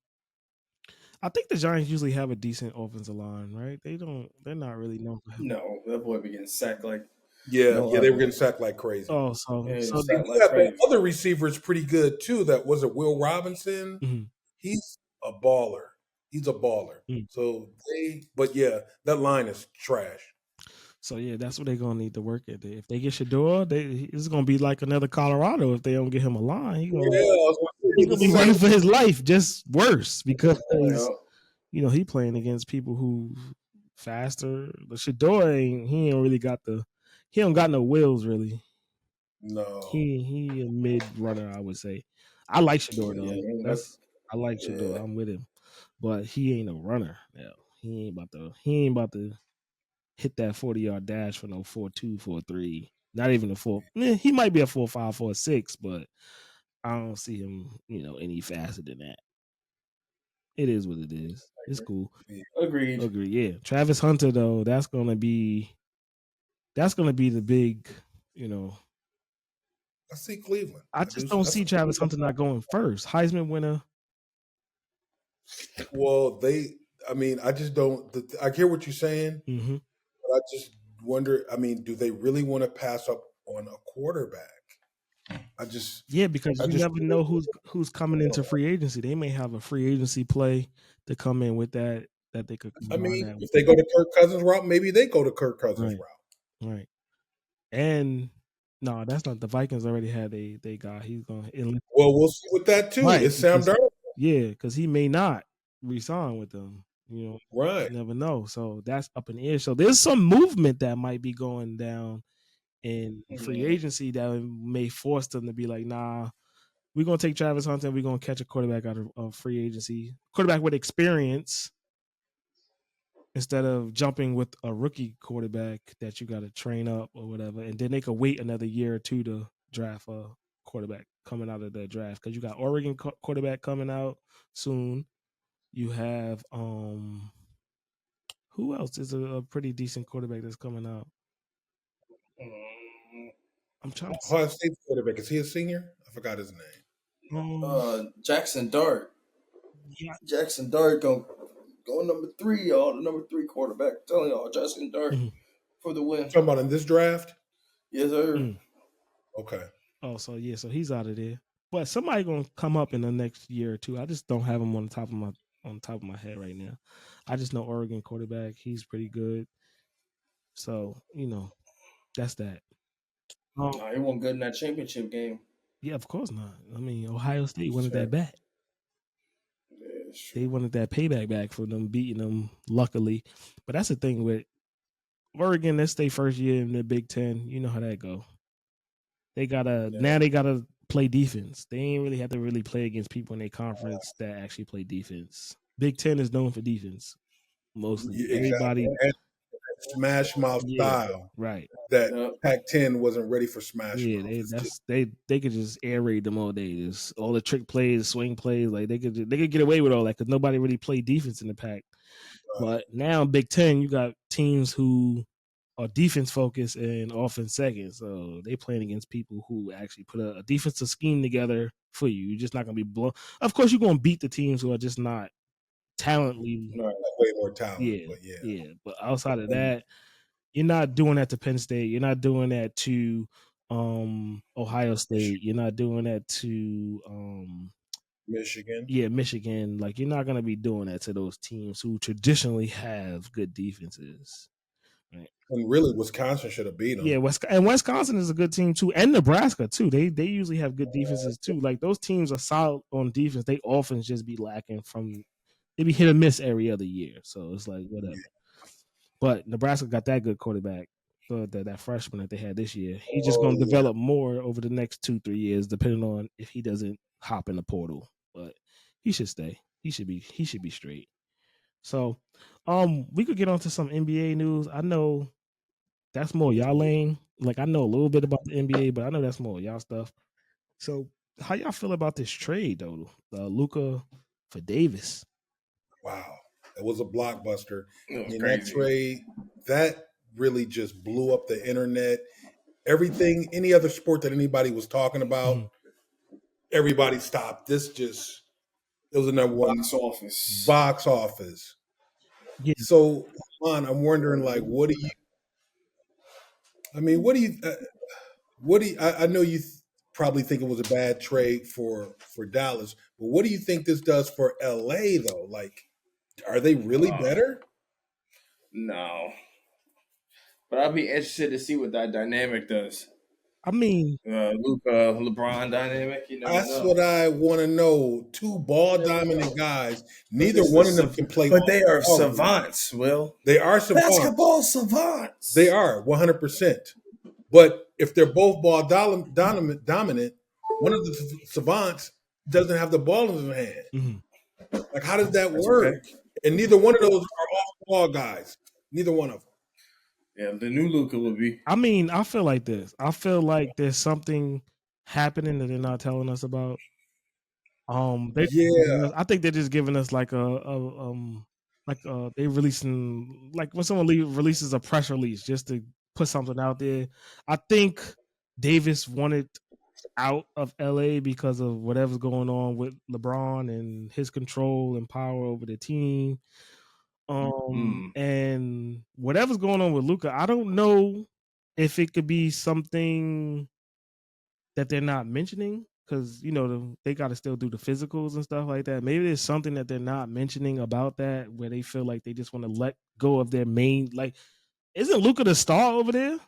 I think the Giants usually have a decent offensive line, right? They're not really known for having. No, that boy be getting sacked like Yeah, no yeah, they were other. getting sacked like crazy. Oh, so Yeah, so sacked You like got the crazy. other receivers pretty good too. That was it. Will Robinson. mhm. He's a baller. He's a baller. Mm. So but yeah, that line is trash. So yeah, that's what they're gonna need to work at. If they get Shador, it's gonna be like another Colorado if they don't get him a line. Yeah, I was He's gonna gonna be say running for his life, just worse because Yeah. he playing against people who faster. But Shador he don't really got he don't got no wheels really. no. He a mid runner, I would say. I like Shador though. Yeah. I like Shador. Yeah. I'm with him, but he ain't a runner. Yeah, he ain't about to hit that 40-yard dash for no 4.2, 4.3. Not even a 4. He might be a 4.5, 4.6, but I don't see him, any faster than that. It is what it is. It's cool. Agreed. Agree. Yeah. Travis Hunter though, that's gonna be the big, I see Cleveland. I just don't see Travis Hunter not going first. Heisman winner. Well, I just don't. I hear what you're saying, Mm-hmm. but I just wonder. I mean, do they really want to pass up on a quarterback? Because you never know who's coming into free agency. They may have a free agency play to come in with that they could. I mean, if they go to Kirk Cousins route, maybe they go to Kirk Cousins route. Right. And no, that's not the Vikings already had they guy. He's going to. Well, we'll see with that too. Right, It's Sam Darnold. Yeah, because he may not resign with them. Right. You never know. So that's up in the air. So there's some movement that might be going down in free agency that may force them to be like, nah, we're gonna take Travis Hunter and we're gonna catch a quarterback out of free agency. Quarterback with experience instead of jumping with a rookie quarterback that you gotta train up or whatever. And then they could wait another year or two to draft a quarterback coming out of the draft. Because you got Oregon quarterback coming out soon. You have who else is a pretty decent quarterback that's coming out? I'm trying to Ohio State quarterback. Is he a senior? I forgot his name. Jackson Dart. Yeah. Jackson Dart going number 3, y'all. The number 3 quarterback. I'm telling y'all, Jackson Dart for the win. Talking about in this draft? Yes, sir. Okay. Oh, so he's out of there. But somebody gonna come up in the next year or two. I just don't have him on top of my head right now. I just know Oregon quarterback. He's pretty good. So that's that. He wasn't good in that championship game. Yeah, of course not. I mean, Ohio State wanted that back. Yeah, they wanted that payback back for them beating them. Luckily, but that's the thing with Oregon. That's their first year in the Big Ten. You know how that go. They gotta play defense. They ain't really have to really play against people in their conference that actually play defense. Big Ten is known for defense mostly. Yeah, Everybody smash mouth style, right? That Pac-10 wasn't ready for smash mouth. They could just air raid them all day. Just all the trick plays, swing plays, like they could get away with all that because nobody really played defense in the Pac. But now Big Ten, you got teams who are defense focused and offense second. So they playing against people who actually put a defensive scheme together for you. You're just not going to be blown. Of course, you're going to beat the teams who are just not talently. Way more talent. Yeah. But outside of that, you're not doing that to Penn State. You're not doing that to Ohio State. You're not doing that to Michigan. Yeah, Michigan. Like, you're not gonna be doing that to those teams who traditionally have good defenses. Right. And really, Wisconsin should have beat them. Yeah, Wisconsin is a good team too, and Nebraska too. They usually have good defenses too. Like, those teams are solid on defense. They often just be lacking from. They be hit or miss every other year. So it's like whatever. But Nebraska got that good quarterback, that freshman that they had this year. He's just going to develop more over the next 2-3 years, depending on if he doesn't hop in the portal. But he should stay. He should be straight. So, we could get on to some NBA news. I know that's more y'all lane. Like, I know a little bit about the NBA, but I know that's more y'all stuff. So, how y'all feel about this trade though? Luka for Davis. Wow, it was a blockbuster. It was that trade that really just blew up the internet. Everything, any other sport that anybody was talking about, everybody stopped. It was the number one box office. Yeah. So, I'm wondering, like, what do you? I know you probably think it was a bad trade for Dallas, but what do you think this does for LA though? Like, are they really better? No. But I'll be interested to see what that dynamic does. I mean, Luka, LeBron dynamic. That's what I want to know. Two ball dominant guys. Neither one of them can play. But they are savants, Will. They are savants. Basketball savants. They are 100%. But if they're both ball dominant, one of the savants doesn't have the ball in his hand. Mm-hmm. Like, how does that work? Okay. And neither one of those are off-ball guys. Neither one of them. Yeah, the new Luka will be. I mean, I feel like this. I feel like there's something happening that they're not telling us about. I think they're just giving us like they releasing, like when someone releases a press release just to put something out there. I think Davis wanted out of LA because of whatever's going on with LeBron and his control and power over the team. And whatever's going on with Luka, I don't know if it could be something that they're not mentioning, because they got to still do the physicals and stuff like that. Maybe there's something that they're not mentioning about that, where they feel like they just want to let go of their main. Like, isn't Luka the star over there?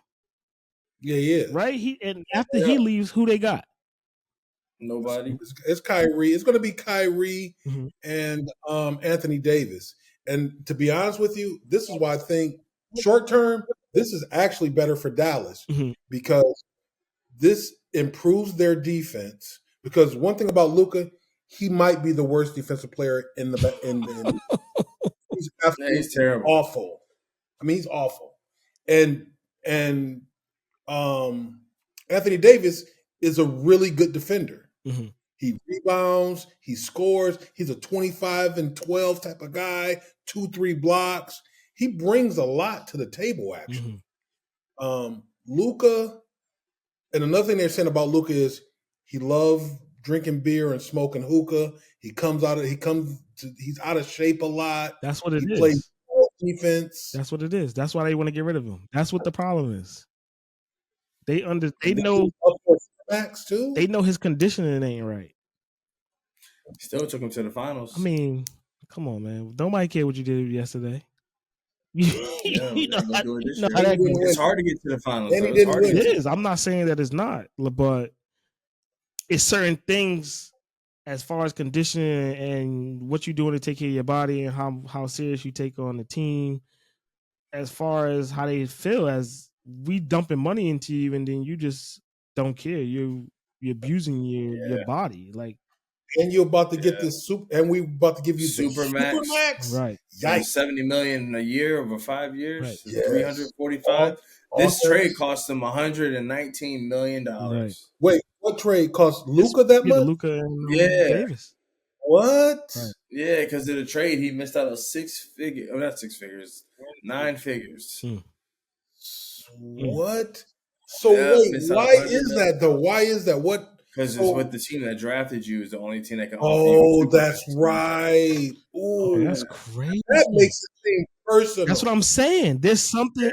Yeah. Right. After he leaves, who they got? Nobody. It's Kyrie. It's going to be Kyrie and Anthony Davis. And to be honest with you, this is why I think short term, this is actually better for Dallas, because this improves their defense. Because one thing about Luka, he might be the worst defensive player in the he's absolutely terrible. Awful. I mean, he's awful. And Anthony Davis is a really good defender. Mm-hmm. He rebounds, he scores. He's a 25 and 12 type of guy, 2-3 blocks. He brings a lot to the table, actually. Luka, and another thing they're saying about Luka is he loves drinking beer and smoking hookah. He's out of shape a lot. That's what it is. He plays defense. That's what it is. That's why they want to get rid of him. That's what the problem is. They know Max too. They know his conditioning ain't right. Still took him to the finals. I mean, come on, man. Nobody cared what you did yesterday. It's hard to get to the finals. It is. I'm not saying that it's not, but it's certain things as far as conditioning and what you're doing to take care of your body and how serious you take on the team, as far as how they feel, as we dumping money into you and then you just don't care. You're abusing your body. Like, and you're about to get this and we about to give you Supermax. Right. Yikes. $70 million a year over 5 years. Right. Yes. 345. This trade cost them $119 million. Right. Wait, what trade cost Luka that much? Luka and Davis. What? Right. Yeah, because of the trade, he missed out on nine figures. What? So wait, why is that though? Why is that? What? Because it's with the team that drafted you is the only team that can offer you. Oh, that's right. Ooh, that's crazy. That makes it seem personal. That's what I'm saying. There's something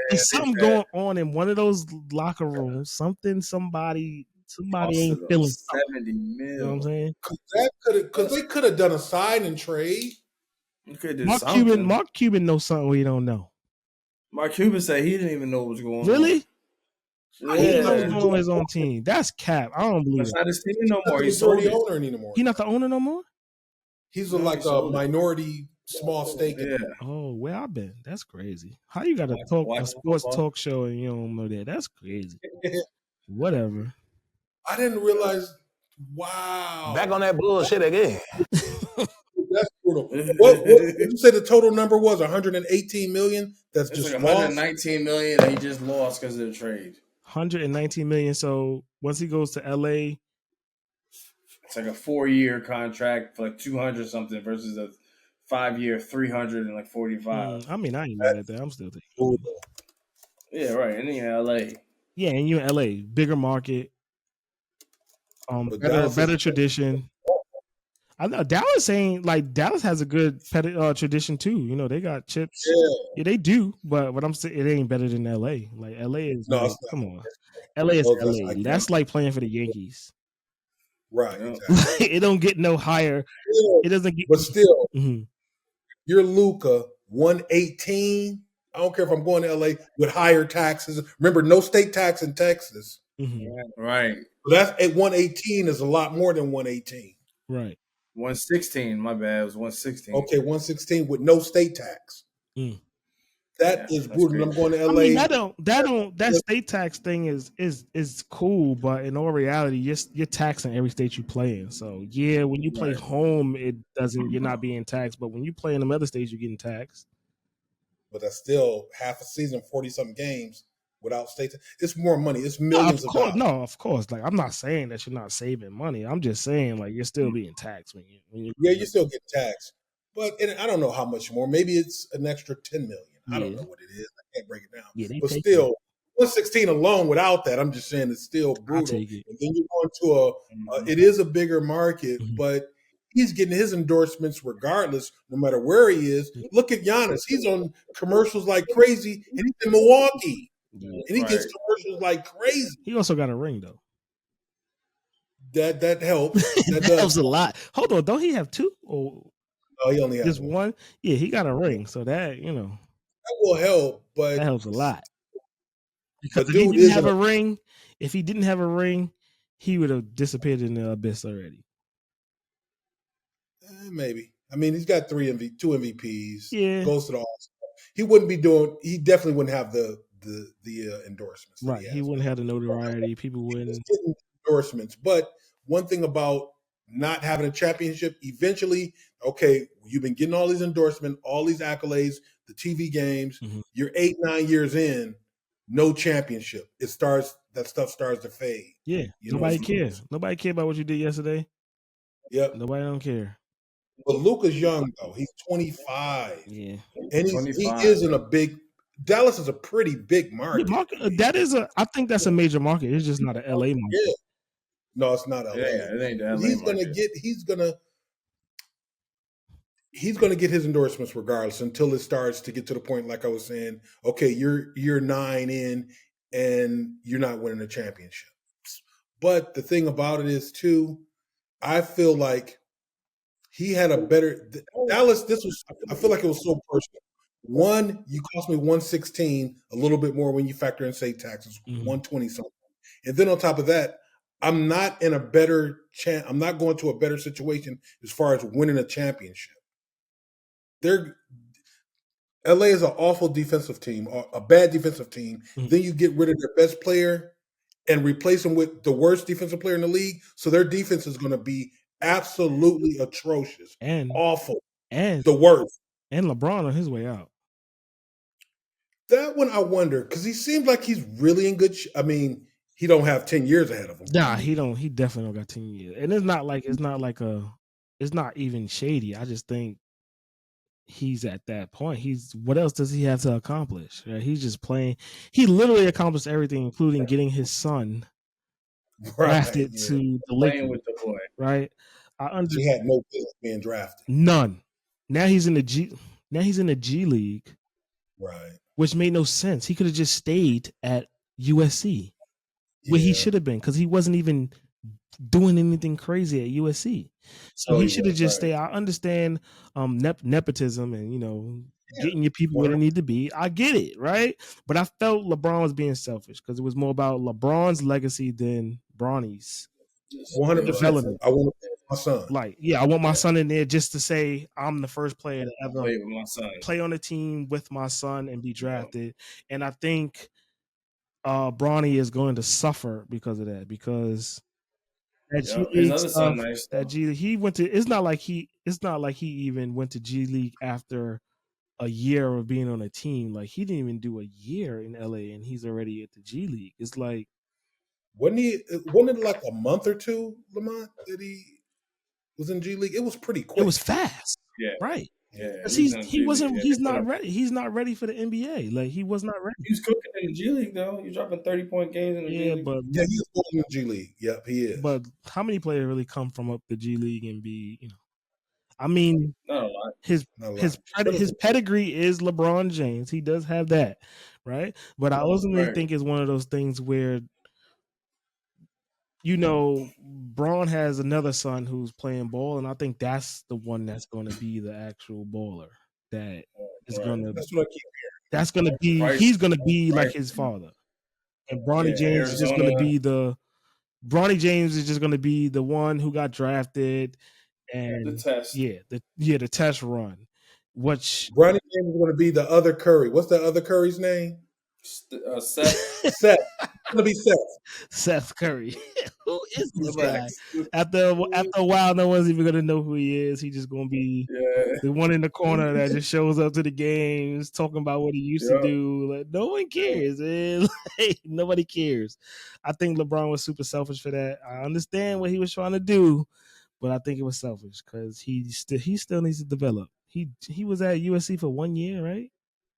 going on in one of those locker rooms. Somebody Somebody Costed ain't them feeling something. 70 mil. You know what I'm saying? Because they could have done a sign and trade. You could do Mark something. Cuban knows something we don't know. Mark Cuban said he didn't even know what was going on. Really? Yeah. He knows what's going on with his own team. That's cap. I don't believe That's it. not his team no more. He He's sold already it. owner anymore. He not the owner no more? He's No, like he a sold it. minority small stake. Yeah. Oh, where I been? That's crazy. How you got to Watch a sports football. talk show and you don't know that? That's crazy. Whatever. I didn't realize. Wow. Back on that bullshit again. That's brutal. What did you say the total number was? 118 million? That's It's just like lost? 119 million and he just lost because of the trade. 119 million. So once he goes to LA, It's like a 4-year contract for like 200 something versus a 5-year 300 and like 45. I mean, I ain't mad at that. I'm still thinking. Brutal. Yeah, right. And in LA. Yeah, and you in LA, bigger market, But Dallas better is- tradition. I know Dallas ain't like Dallas has a good tradition too. You know, they got chips. Yeah, they do. But what I'm saying, it ain't better than LA. Like LA is No, like, it's not. come on, LA is Oh, that's LA. like- That's like playing for the Yankees. Right. Yeah. Exactly. It don't get no higher. It doesn't get. But still, Mhm. you're Luka, 118. I don't care if I'm going to LA with higher taxes. Remember, no state tax in Texas. Mhm. Right. So that's at 118 is a lot more than 118. Right. 116. My bad. It was 116. Okay, 116 with no state tax. Mm. That Yeah, is that's brutal. I'm crazy. going to I LA. mean, that state tax thing is cool, but in all reality, you're taxing every state you play in. So yeah, when you play Right. home, you're not being taxed, but when you play in them other states, you're getting taxed. But that's still half a season, 40-something games without state tax. It's more money. It's No, millions of of course, dollars. no, of course. Like I'm not saying that you're not saving money. I'm just saying like you're still being taxed when you. Yeah, you still get taxed. But and I don't know how much more. Maybe it's an extra 10 million. I don't Yeah. know what it is. I can't break it down. Yeah, they But take still, 116 alone without that, I'm just saying it's still I'll brutal. take it. And then you go into it is a bigger market, Mhm. but he's getting his endorsements regardless, no matter where he is. Look at Giannis. He's on commercials like crazy, and he's in Milwaukee. Yeah. And he gets Right. commercials like crazy. He also got a ring though. That helps. That does. helps a lot. Hold on, don't he have two? Or Oh, he only has just one. one? Yeah, he got a ring, so that That will help, but that helps a lot. Because The if he dude didn't is have in a ring, he would have disappeared in the abyss already. maybe. I mean, he's got two MVPs. Yeah. Goes to the All-Star. He wouldn't be doing. He definitely wouldn't have the endorsements. that Right. He wouldn't have the notoriety. People He was wouldn't. getting endorsements. But one thing about not having a championship, eventually, okay, you've been getting all these endorsements, all these accolades, the TV games. Mhm. You're 8-9 years in, no championship. That stuff starts to fade. Yeah. You know, Nobody it's- cares. Nobody care about what you did yesterday. Yep. Nobody don't care. But Luka's young though. He's 25. Yeah. And he 25. is in a big Dallas is a pretty big The market. market, I think that's a major market. It's just not an LA market. Yeah. No, it's not LA. Yeah, it ain't the LA He's gonna market. get his endorsements regardless until it starts to get to the point, like I was saying, okay, you're 9 in and you're not winning a championship. But the thing about it is too, I feel like he had a better Dallas. I feel like it was so personal. One, you cost me 116, a little bit more when you factor in state taxes, 120 something. And then on top of that, I'm not in a better I'm not going to a better situation as far as winning a championship. LA is an awful defensive team, or a bad defensive team. Then you get rid of their best player and replace them with the worst defensive player in the league. So their defense is going to be absolutely atrocious, And awful, and the worst. and LeBron on his way out. That one I wonder because he seems like he's really in good. I mean, he don't have 10 years ahead of him. Nah, he don't. He definitely don't got 10 years. And it's not even shady. I just think he's at that point. What else does he have to accomplish? Right? He's just playing. He literally accomplished everything, including getting his son drafted to the Playing Lakers. with the boy. Right? He had no business being drafted. None. Now he's in the G League. Right. Which made no sense. He could have just stayed at USC. where he Yeah. should have been, because he wasn't even doing anything crazy at USC. So he should have just stayed. I understand nepotism and getting your people where they need to be. I get it, right? But I felt LeBron was being selfish because it was more about LeBron's legacy than Bronny's 100%. development. I want to play with my son. Like, I want my son in there just to say I'm the first player to ever Play with my son. play on a team with my son and be drafted. And I think Bronny is going to suffer because of that, because that G His League other son, stuff, nice. that G League, he went to. It's not like he even went to G League after a year of being on a team. Like, he didn't even do a year in LA, and he's already at the G League. It's like, Wasn't it like a month or two, Lamont, that he was in G League? It was pretty quick. it was fast, Yeah, right? yeah. Because he's not ready. He's not ready for the NBA. Like, he was not ready. He was cooking in the G League though. He was dropping 30-point games in the G League. But Yeah, he's going in the G League. Yep, he is. But how many players really come from up the G League and be, I mean, not a lot. His pedigree is LeBron James. He does have that, right? But I ultimately think it's one of those things where, Braun has another son who's playing ball, and I think that's the one that's going to be the actual baller. That is going to. That's what I keep hearing. That's going to be. He's going to be like his father, and Bronny James is just going to be the. Bronny James is just going to be the one who got drafted, and the test. The test run. Which Bronny James is going to be the other Curry. What's the other Curry's name? Seth. Seth. It's going to be Seth. Seth Curry. Who is this guy? After a while, no one's even going to know who he is. He's just going to be the one in the corner that just shows up to the games, talking about what he used to do. Like, no one cares, man. Like, nobody cares. I think LeBron was super selfish for that. I understand what he was trying to do, but I think it was selfish because he still needs to develop. He was at USC for 1 year, right?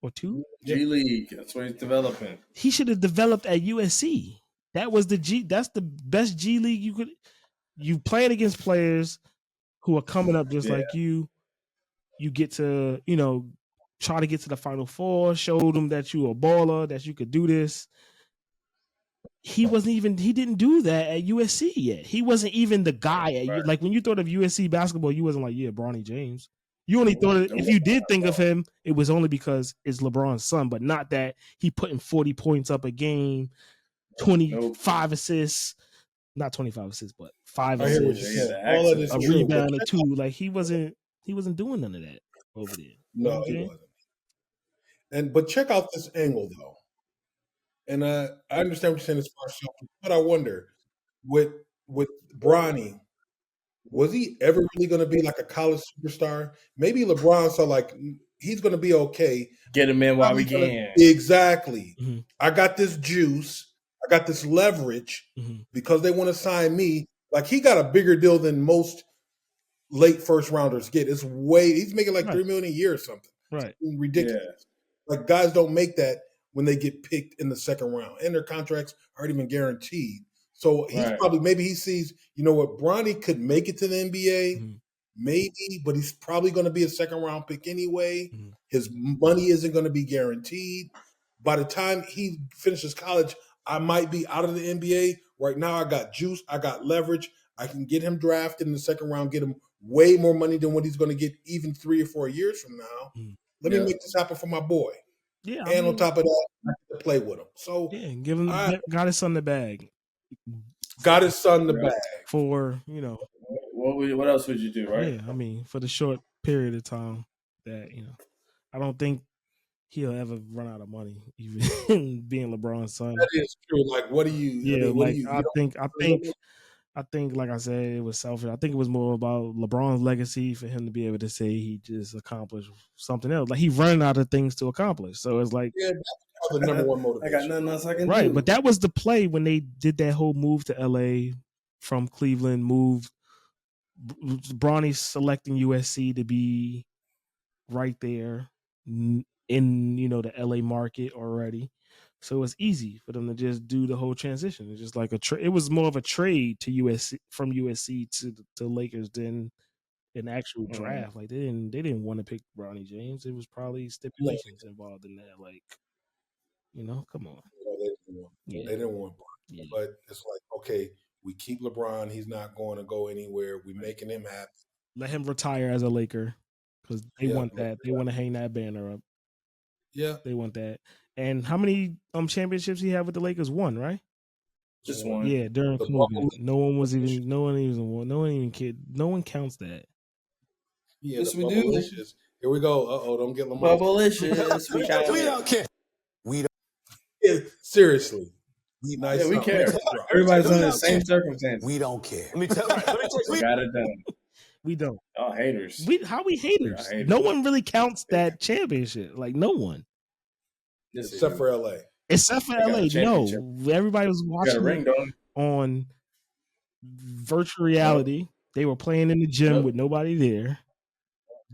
Or 2? G League. That's what he's developing. He should have developed at USC. That's the best G League you playing against players who are coming up just like you. You get to, try to get to the Final Four, show them that you a baller, that you could do this. He didn't do that at USC yet. He wasn't even the guy like when you thought of USC basketball, you wasn't like, Bronny James. You only thought if you did think of him, it was only because it's LeBron's son, but not that he putting 40 points up a game, 25 assists, not 25 assists, but 5 assists, a rebound or 2. Like, he wasn't doing none of that over there. No, he wasn't. But check out this angle though. And I understand what you're saying as far as selfish, but I wonder with Bronny, was he ever really going to be like a college superstar? Maybe LeBron saw like he's going to be okay. Get him in while we can. Exactly. Mm-hmm. I got this juice. I got this leverage because they want to sign me. Like, he got a bigger deal than most late first rounders get. He's making like $3 million a year or something. Right. It's ridiculous. Yeah. Like, guys don't make that when they get picked in the second round, and their contracts aren't even guaranteed. So he's maybe he sees, Bronny could make it to the NBA, maybe, but he's probably going to be a second round pick anyway. His money isn't going to be guaranteed. By the time he finishes college, I might be out of the NBA. Right now, I got juice. I got leverage. I can get him drafted in the second round, get him way more money than what he's going to get even 3 or 4 years from now. Let me make this happen for my boy. Yeah, and on top of that, I get to play with him. So give him got his son the bag. Got his son the bag for What else would you do, right? Yeah, I mean, for the short period of time that I don't think he'll ever run out of money, even being LeBron's son. That is true. Like, what do you? Yeah, I think, like I said, it was selfish. I think it was more about LeBron's legacy for him to be able to say he just accomplished something else. Like, he running out of things to accomplish. So it's like, that's the number one motivation. I got nothing else I can do. Right, but that was the play when they did that whole move to LA from Cleveland. Bronny selecting USC to be right there in the LA market already. So it's easy for them to just do the whole transition. It's just like it was more of a trade to USC from USC to Lakers than an actual draft. Like, they didn't want to pick Bronny James. It was probably stipulations involved in that. Like, come on. They didn't want Yeah. But it's like, okay, we keep LeBron. He's not going to go anywhere. We making him happy. Let him retire as a Laker because they Yeah, want that. They want to hang that banner up. Yeah, They want that. And how many championships he had with the Lakers? One, right? Just one. Yeah, during The COVID, bubble- no one counts that. Yeah, Yes, the we do. Bubblicious. Here we go. Don't get Lamar. Bubblicious. We count We it. don't care. We don't. Yeah, seriously. Nice. Yeah, we song. care. Right. Everybody's We under the don't same care. circumstances. We don't care. Let me tell you. We got it done. We don't. Oh, haters. How we haters? Yeah, haters. No one really counts that championship. Like no one. Yes, they Except do. for LA. Except for They got LA. a championship. No. Everybody was You got a watching ring, it don't you? on virtual reality. They were playing in the gym Yep. with nobody there.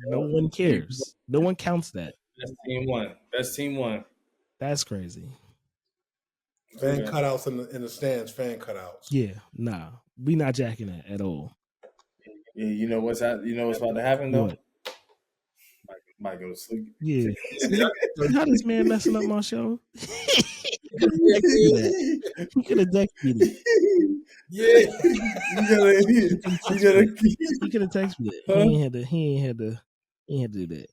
No one cares. No one counts that. Best team won. That's crazy. Fan Yeah. cutouts in the stands. Fan cutouts. Yeah, nah. We not jacking that at all. Yeah, you know what's about to happen though? What? Might go to sleep. Yeah. How this man messing up my show? He could have texted me that. Yeah, you gotta. He could have texted me that. Huh? He ain't had to do that.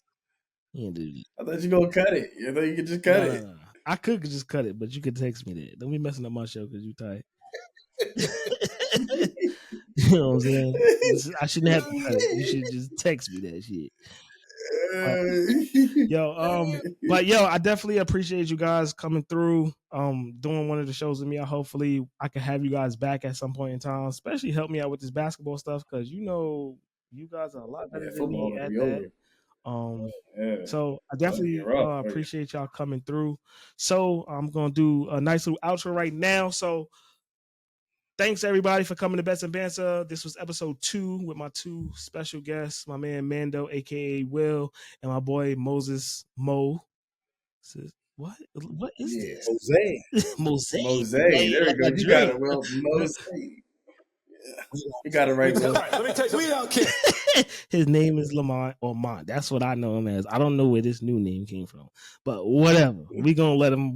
He ain't do that. I thought you gonna cut it. You thought you could just cut it. No. I could just cut it, but you could text me that. Don't be messing up my show because you tight. You know what I'm saying? I shouldn't have to cut it. You should just text me that shit. I definitely appreciate you guys coming through, doing one of the shows with me. Hopefully I can have you guys back at some point in time, especially help me out with this basketball stuff because you guys are a lot better than me at that. So I definitely appreciate y'all coming through. So I'm gonna do a nice little outro right now. So thanks everybody for coming to Bets N Banter. This was episode 2 with my 2 special guests, my man Mando, aka Will, and my boy Moses Mo. What is this? Mosaic. Mosaic. There we go. You got it, Will. Mosaic. You got it right, Will. Let me tell you. We don't care. His name is Lamont or Mont. That's what I know him as. I don't know where this new name came from, but whatever. We gonna let him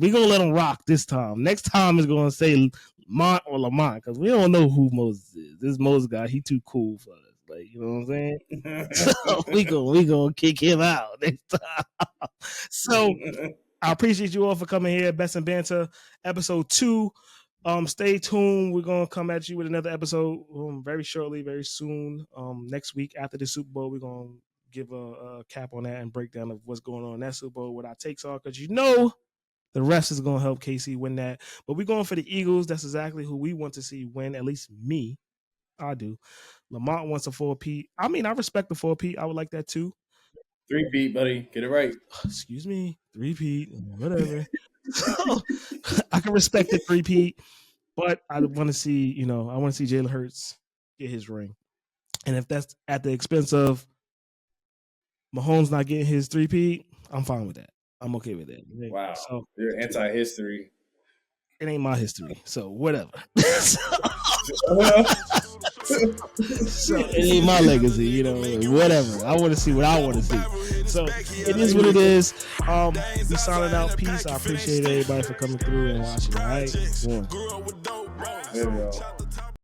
rock this time. Next time is gonna say Mont or Lamont because we don't know who Moses is. This Moses guy, he too cool for us. Like, you know what I'm saying? So we gonna kick him out next time. So I appreciate you all for coming here. Bets N Banter, episode 2. Stay tuned. We're gonna come at you with another episode very shortly, very soon. Next week after the Super Bowl, we're gonna give a cap on that and breakdown of what's going on in that Super Bowl, what our takes are, because the rest is gonna help KC win that. But we're going for the Eagles. That's exactly who we want to see win. At least me, I do. Lamont wants a 4-peat. I mean, I respect the 4-peat. I would like that too. 3-peat, buddy. Get it right. Excuse me, 3-peat, whatever. I can respect the 3-peat, but I want to see, Jalen Hurts get his ring. And if that's at the expense of Mahomes not getting his 3-peat, I'm fine with that. I'm okay with that. Wow. So you're anti-history. It ain't my history, so whatever. So it ain't my legacy, whatever. I want to see what I want to see. So it is what it is. We signing out. Peace. I appreciate everybody for coming through and watching. All right. There we go.